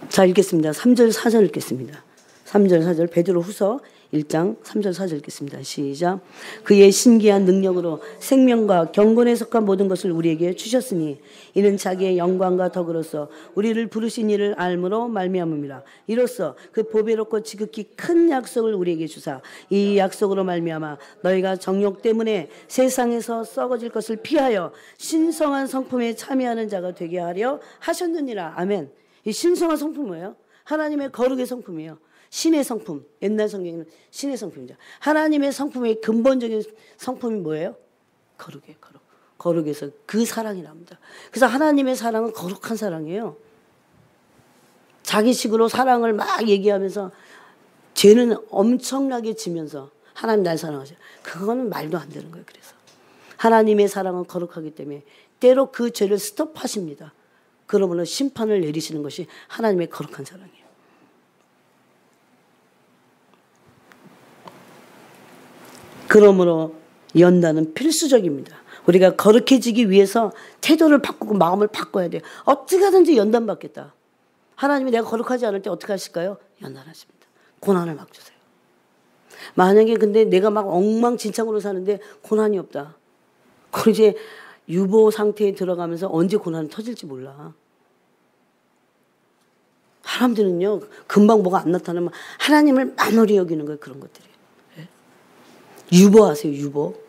자 읽겠습니다. 3절 4절 읽겠습니다. 3절 4절 베드로후서 1장 3절 4절 읽겠습니다. 시작. 그의 신기한 능력으로 생명과 경건에 속한 모든 것을 우리에게 주셨으니 이는 자기의 영광과 덕으로서 우리를 부르신 이를 알므로 말미암음이라. 이로써 그 보배롭고 지극히 큰 약속을 우리에게 주사 이 약속으로 말미암아 너희가 정욕 때문에 세상에서 썩어질 것을 피하여 신성한 성품에 참여하는 자가 되게 하려 하셨느니라. 아멘. 이 신성한 성품은 뭐예요? 하나님의 거룩의 성품이에요. 신의 성품. 옛날 성경에는 신의 성품이죠. 하나님의 성품의 근본적인 성품이 뭐예요? 거룩이에요. 거룩. 거룩에서 그 사랑이 납니다. 그래서 하나님의 사랑은 거룩한 사랑이에요. 자기식으로 사랑을 막 얘기하면서 죄는 엄청나게 지면서 하나님 날 사랑하셔요. 그거는 말도 안 되는 거예요. 그래서 하나님의 사랑은 거룩하기 때문에 때로 그 죄를 스톱하십니다. 그러므로 심판을 내리시는 것이 하나님의 거룩한 사랑이에요. 그러므로 연단은 필수적입니다. 우리가 거룩해지기 위해서 태도를 바꾸고 마음을 바꿔야 돼요. 어떻게 하든지 연단 받겠다. 하나님이 내가 거룩하지 않을 때 어떻게 하실까요? 연단하십니다. 고난을 막 주세요. 만약에 근데 내가 막 엉망진창으로 사는데 고난이 없다. 그럼 이제 유보 상태에 들어가면서 언제 고난이 터질지 몰라. 사람들은요, 금방 뭐가 안 나타나면 하나님을 만홀히 여기는 거예요. 그런 것들이. 유보하세요. 유보.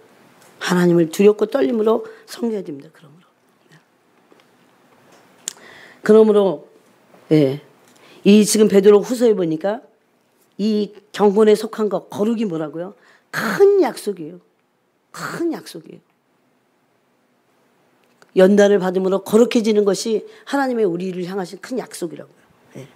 하나님을 두렵고 떨림으로 섬겨야 됩니다. 그러므로 예. 이 지금 베드로 후서에 보니까 이 경건에 속한 것 거룩이 뭐라고요? 큰 약속이에요. 큰 약속이에요. 연단을 받음으로 거룩해지는 것이 하나님의 우리를 향하신 큰 약속이라고요. 예.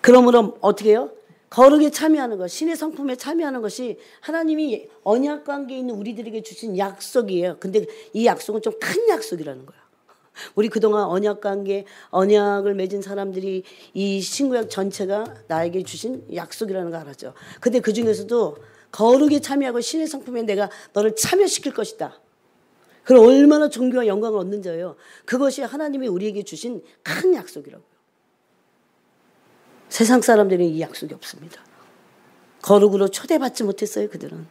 그러므로 어떻게 해요? 거룩에 참여하는 것, 신의 성품에 참여하는 것이 하나님이 언약 관계에 있는 우리들에게 주신 약속이에요. 근데 이 약속은 좀 큰 약속이라는 거야. 우리 그동안 언약 관계, 언약을 맺은 사람들이 이 신구약 전체가 나에게 주신 약속이라는 거 알았죠. 근데 그 중에서도 거룩에 참여하고 신의 성품에 내가 너를 참여시킬 것이다. 그럼 얼마나 존귀와 영광을 얻는 자예요. 그것이 하나님이 우리에게 주신 큰 약속이라고요. 세상 사람들은 이 약속이 없습니다. 거룩으로 초대받지 못했어요. 그들은.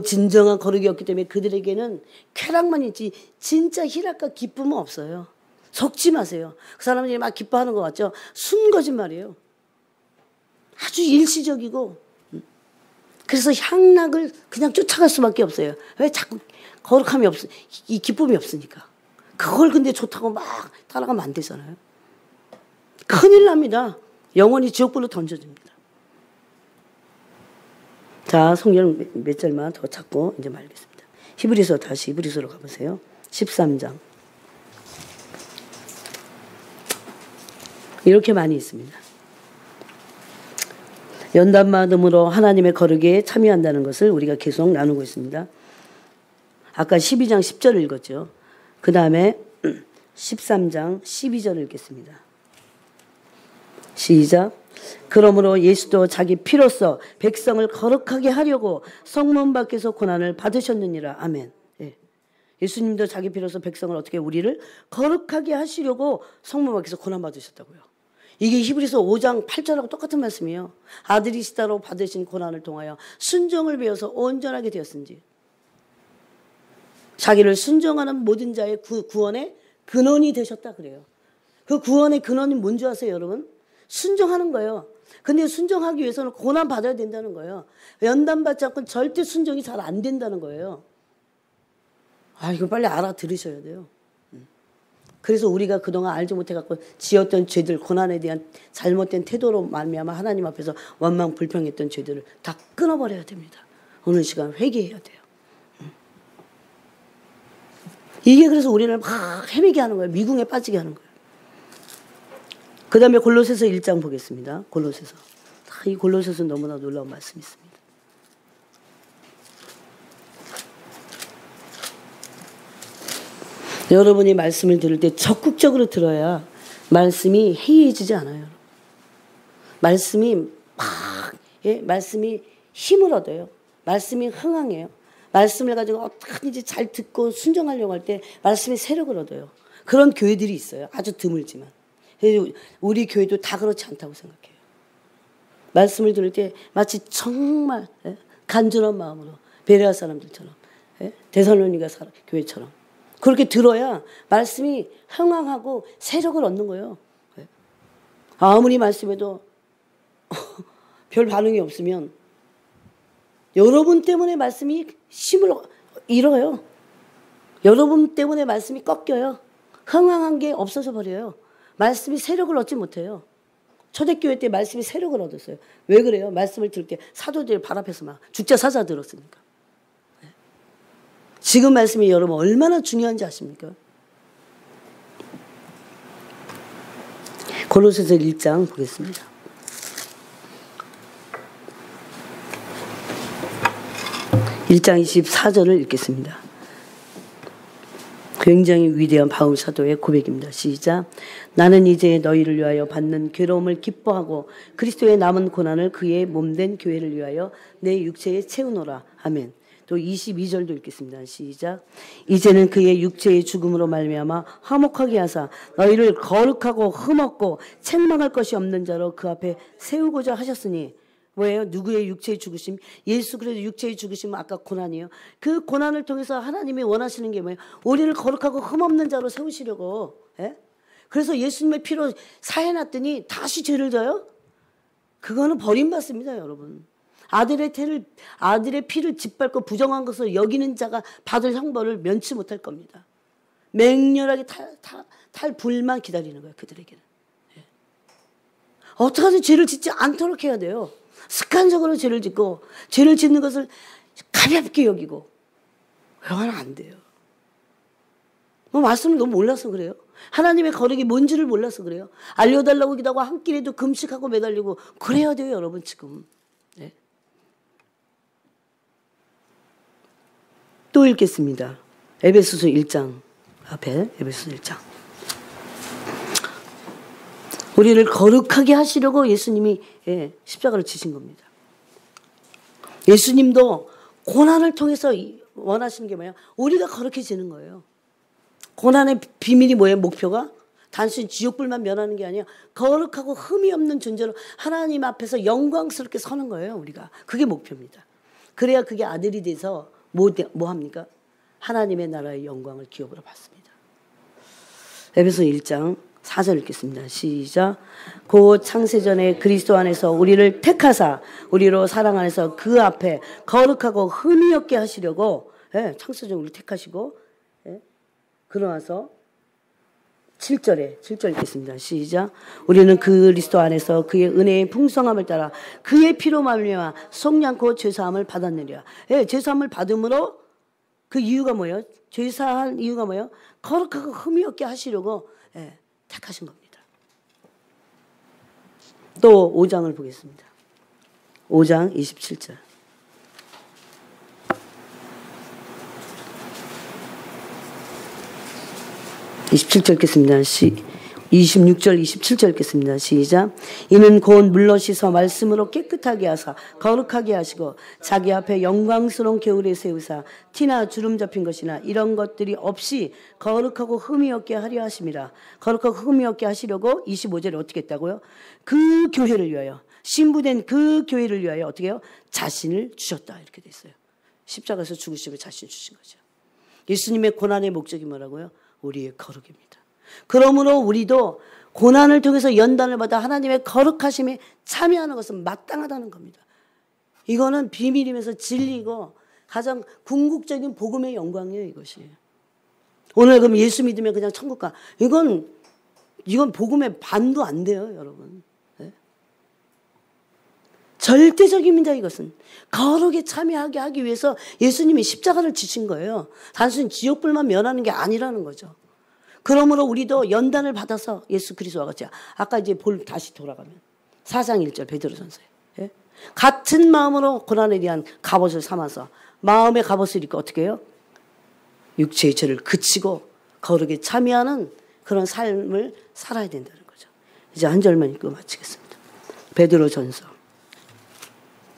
진정한 거룩이 없기 때문에 그들에게는 쾌락만 있지 진짜 희락과 기쁨은 없어요. 속지 마세요. 그 사람들이 막 기뻐하는 것 같죠? 순 거짓말이에요. 아주 일시적이고 그래서 향락을 그냥 쫓아갈 수밖에 없어요. 왜 자꾸 거룩함이 이 기쁨이 없으니까. 그걸 근데 좋다고 막 따라가면 안 되잖아요. 큰일 납니다. 영원히 지옥불로 던져집니다. 자, 성경 몇 절만 더 찾고 이제 말겠습니다. 히브리서 다시 히브리서로 가보세요. 13장. 이렇게 많이 있습니다. 연단받음으로 하나님의 거룩에 참여한다는 것을 우리가 계속 나누고 있습니다. 아까 12장 10절을 읽었죠. 그 다음에 13장 12절을 읽겠습니다. 시작. 그러므로 예수도 자기 피로써 백성을 거룩하게 하려고 성문 밖에서 고난을 받으셨느니라. 아멘. 예. 예수님도 자기 피로써 백성을 어떻게 우리를 거룩하게 하시려고 성문 밖에서 고난 받으셨다고요. 이게 히브리서 5장 8절하고 똑같은 말씀이에요. 아들이시다로 받으신 고난을 통하여 순종을 배워서 온전하게 되었은지. 자기를 순종하는 모든 자의 구원의 근원이 되셨다 그래요. 그 구원의 근원이 뭔지 아세요, 여러분? 순종하는 거예요. 근데 순종하기 위해서는 고난 받아야 된다는 거예요. 연단받지 않고는 절대 순종이 잘 안 된다는 거예요. 아, 이거 빨리 알아들으셔야 돼요. 그래서 우리가 그동안 알지 못해갖고 지었던 죄들, 고난에 대한 잘못된 태도로 말미암아 하나님 앞에서 원망 불평했던 죄들을 다 끊어버려야 됩니다. 오늘 시간 회개해야 돼요. 이게 그래서 우리를 막 헤매게 하는 거예요. 미궁에 빠지게 하는 거예요. 그 다음에 골로새서 1장 보겠습니다. 골로새서. 이 골로새서 너무나 놀라운 말씀이 있습니다. 여러분이 말씀을 들을 때 적극적으로 들어야 말씀이 해이해지지 않아요. 말씀이 말씀이 힘을 얻어요. 말씀이 흥황해요. 말씀을 가지고 어떻게든지 잘 듣고 순종하려고 할 때 말씀이 세력을 얻어요. 그런 교회들이 있어요. 아주 드물지만. 우리 교회도 다 그렇지 않다고 생각해요. 말씀을 들을 때 마치 정말 간절한 마음으로 베레아 사람들처럼 데살로니가 교회처럼 그렇게 들어야 말씀이 흥황하고 세력을 얻는 거예요. 아무리 말씀해도 별 반응이 없으면 여러분 때문에 말씀이 힘을 잃어요. 여러분 때문에 말씀이 꺾여요. 흥황한 게 없어져 버려요. 말씀이 세력을 얻지 못해요. 초대교회 때 말씀이 세력을 얻었어요. 왜 그래요? 말씀을 들을 때 사도들 발 앞에서 막 죽자 사자 들었으니까. 지금 말씀이 여러분 얼마나 중요한지 아십니까? 고로새서 1장 보겠습니다. (1장 24절을) 읽겠습니다. 굉장히 위대한 바울 사도의 고백입니다. 시작. 나는 이제 너희를 위하여 받는 괴로움을 기뻐하고 그리스도의 남은 고난을 그의 몸된 교회를 위하여 내 육체에 채우노라. 아멘. 또 22절도 읽겠습니다. 시작. 이제는 그의 육체의 죽음으로 말미암아 화목하게 하사 너희를 거룩하고 흠없고 책망할 것이 없는 자로 그 앞에 세우고자 하셨으니. 뭐예요? 누구의 육체의 죽으심? 예수 그리스도의 육체의 죽으심은 아까 고난이에요. 그 고난을 통해서 하나님이 원하시는 게 뭐예요? 우리를 거룩하고 흠없는 자로 세우시려고. 그래서 예수님의 피로 사해놨더니 다시 죄를 져요? 그거는 버림받습니다, 여러분. 아들의 피를 짓밟고 부정한 것을 여기는 자가 받을 형벌을 면치 못할 겁니다. 맹렬하게 탈불만 기다리는 거예요, 그들에게는. 어떻게든 죄를 짓지 않도록 해야 돼요. 습관적으로 죄를 짓고 죄를 짓는 것을 가볍게 여기고 그러면 안 돼요. 뭐 말씀을 너무 몰라서 그래요. 하나님의 거룩이 뭔지를 몰라서 그래요. 알려달라고 기도하고 한 끼리도 금식하고 매달리고 그래야 돼요, 여러분 지금. 네. 또 읽겠습니다. 에베소서 1장 앞에 에베소서 1장. 우리를 거룩하게 하시려고 예수님이 십자가를 지신 겁니다. 예수님도 고난을 통해서 원하시는 게 뭐예요? 우리가 거룩해지는 거예요. 고난의 비밀이 뭐예요? 목표가? 단순히 지옥불만 면하는 게 아니라 거룩하고 흠이 없는 존재로 하나님 앞에서 영광스럽게 서는 거예요. 우리가. 그게 목표입니다. 그래야 그게 아들이 돼서 뭐 합니까? 하나님의 나라의 영광을 기업으로 받습니다. 에베소 1장 4절 읽겠습니다. 시작. 곧 창세전에 그리스도 안에서 우리를 택하사 우리로 사랑 안에서 그 앞에 거룩하고 흠이 없게 하시려고 창세전 우리를 택하시고 그러나서 7절 읽겠습니다. 시작. 우리는 그리스도 안에서 그의 은혜의 풍성함을 따라 그의 피로 말미암아 속량코 죄사함을 받았느니라. 죄사함을 받음으로 그 이유가 뭐예요? 죄사한 이유가 뭐예요? 거룩하고 흠이 없게 하시려고 택하신 겁니다. 또 5장을 보겠습니다. 5장 27절. 27절 읽겠습니다. 26절 27절 읽겠습니다. 시작. 이는 곧 물로 씻어 말씀으로 깨끗하게 하사 거룩하게 하시고 자기 앞에 영광스러운 겨울에 세우사 티나 주름 잡힌 것이나 이런 것들이 없이 거룩하고 흠이 없게 하려 하심이라. 거룩하고 흠이 없게 하시려고 25절에 어떻게 했다고요? 그 교회를 위하여 신부된 그 교회를 위하여 어떻게 해요? 자신을 주셨다 이렇게 돼 있어요. 십자가에서 죽으시고 자신을 주신 거죠. 예수님의 고난의 목적이 뭐라고요? 우리의 거룩입니다. 그러므로 우리도 고난을 통해서 연단을 받아 하나님의 거룩하심에 참여하는 것은 마땅하다는 겁니다. 이거는 비밀이면서 진리고 가장 궁극적인 복음의 영광이에요. 이것이. 오늘 그럼 예수 믿으면 그냥 천국 가. 이건 복음의 반도 안 돼요, 여러분. 네? 절대적입니다. 이것은 거룩에 참여하게 하기 위해서 예수님이 십자가를 지신 거예요. 단순히 지옥불만 면하는 게 아니라는 거죠. 그러므로 우리도 연단을 받아서 예수 그리스도와 같이 아까 이제 다시 돌아가면 4장 1절 베드로전서에 같은 마음으로 고난에 대한 갑옷을 삼아서 마음의 갑옷을 입고 어떻게 해요? 육체의 죄를 그치고 거룩에 참여하는 그런 삶을 살아야 된다는 거죠. 이제 한 절만 읽고 마치겠습니다. 베드로전서.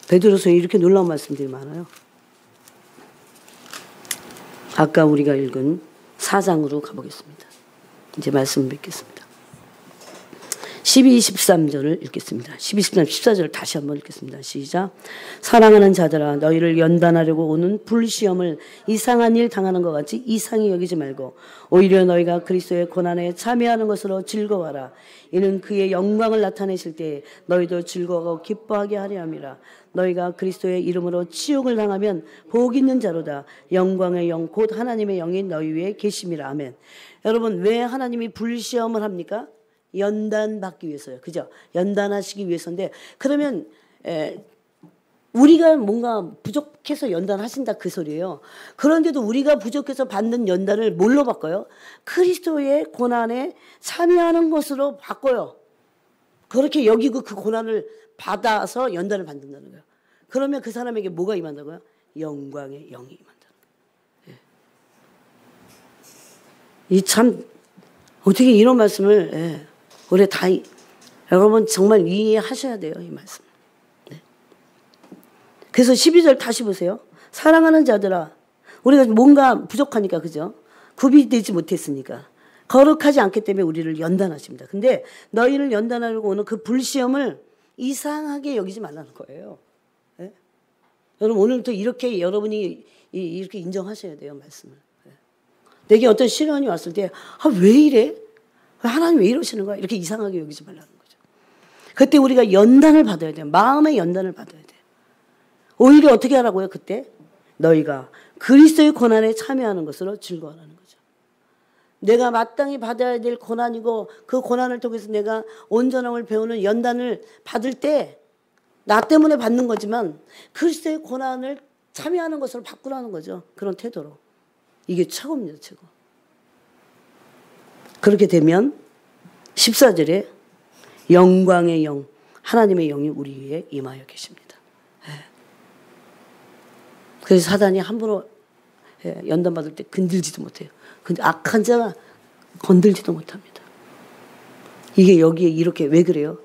베드로서에 이렇게 놀라운 말씀들이 많아요. 아까 우리가 읽은 4장으로 가보겠습니다. 이제 말씀을 뵙겠습니다. 12, 13절을 읽겠습니다. 12, 13, 14절을 다시 한번 읽겠습니다. 시작. 사랑하는 자들아 너희를 연단하려고 오는 불시험을 이상한 일 당하는 것 같이 이상히 여기지 말고 오히려 너희가 그리스도의 고난에 참여하는 것으로 즐거워하라. 이는 그의 영광을 나타내실 때 너희도 즐거워하고 기뻐하게 하려 함이라. 너희가 그리스도의 이름으로 치욕을 당하면 복 있는 자로다. 영광의 영 곧 하나님의 영이 너희 위에 계심이라. 아멘. 여러분 왜 하나님이 불시험을 합니까? 연단받기 위해서요. 그죠? 연단하시기 위해서인데 그러면 우리가 뭔가 부족해서 연단하신다 그 소리예요. 그런데도 우리가 부족해서 받는 연단을 뭘로 바꿔요? 그리스도의 고난에 참여하는 것으로 바꿔요. 그렇게 여기고 그 고난을 받아서 연단을 받는다는 거예요. 그러면 그 사람에게 뭐가 임한다고요? 영광의 영이 임한다는 거예요. 이 참 어떻게 이런 말씀을 우리 다 여러분 정말 이해하셔야 돼요. 이 말씀. 네. 그래서 12절 다시 보세요. 사랑하는 자들아 우리가 뭔가 부족하니까 그죠? 구비되지 못했으니까 거룩하지 않기 때문에 우리를 연단하십니다. 근데 너희를 연단하려고 오는 그 불시험을 이상하게 여기지 말라는 거예요. 네? 여러분 오늘부터 이렇게 여러분이 이렇게 인정하셔야 돼요. 말씀을. 네. 내게 어떤 시련이 왔을 때 왜 이래? 하나님 왜 이러시는 거야? 이렇게 이상하게 여기지 말라는 거죠. 그때 우리가 연단을 받아야 돼요. 마음의 연단을 받아야 돼요. 오히려 어떻게 하라고요? 그때 너희가 그리스도의 고난에 참여하는 것으로 즐거워하는 거죠. 내가 마땅히 받아야 될 고난이고 그 고난을 통해서 내가 온전함을 배우는 연단을 받을 때 나 때문에 받는 거지만 그리스도의 고난을 참여하는 것으로 바꾸라는 거죠. 그런 태도로. 이게 최고입니다. 최고. 그렇게 되면 14절에 영광의 영, 하나님의 영이 우리 위에 임하여 계십니다. 그래서 사단이 함부로 연단받을 때 건들지도 못해요. 근데 악한 자가 건들지도 못합니다. 이게 여기에 이렇게 왜 그래요?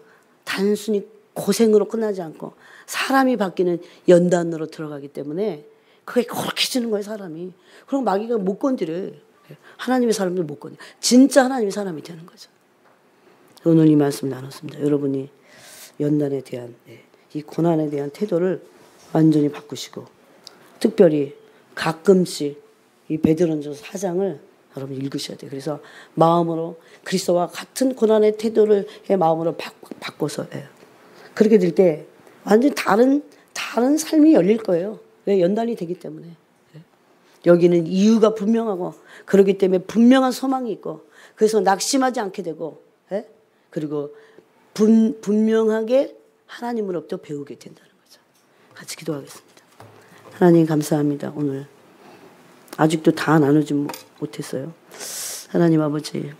단순히 고생으로 끝나지 않고 사람이 바뀌는 연단으로 들어가기 때문에 그게 거룩해지는 거예요. 사람이. 그럼 마귀가 못 건드려요. 하나님의 사람들 못 건드려. 진짜 하나님의 사람이 되는 거죠. 오늘 이 말씀 나눴습니다. 여러분이 연단에 대한 이 고난에 대한 태도를 완전히 바꾸시고 특별히 가끔씩 이 베드로전서 4장을 여러분 읽으셔야 돼요. 그래서 마음으로 그리스도와 같은 고난의 태도를 마음으로 바꿔서 그렇게 될 때 완전히 다른 삶이 열릴 거예요. 왜? 연단이 되기 때문에. 여기는 이유가 분명하고 그렇기 때문에 분명한 소망이 있고 그래서 낙심하지 않게 되고 그리고 분명하게 하나님으로부터 배우게 된다는 거죠. 같이 기도하겠습니다. 하나님 감사합니다. 오늘 아직도 다 나누지 못했어요. 하나님 아버지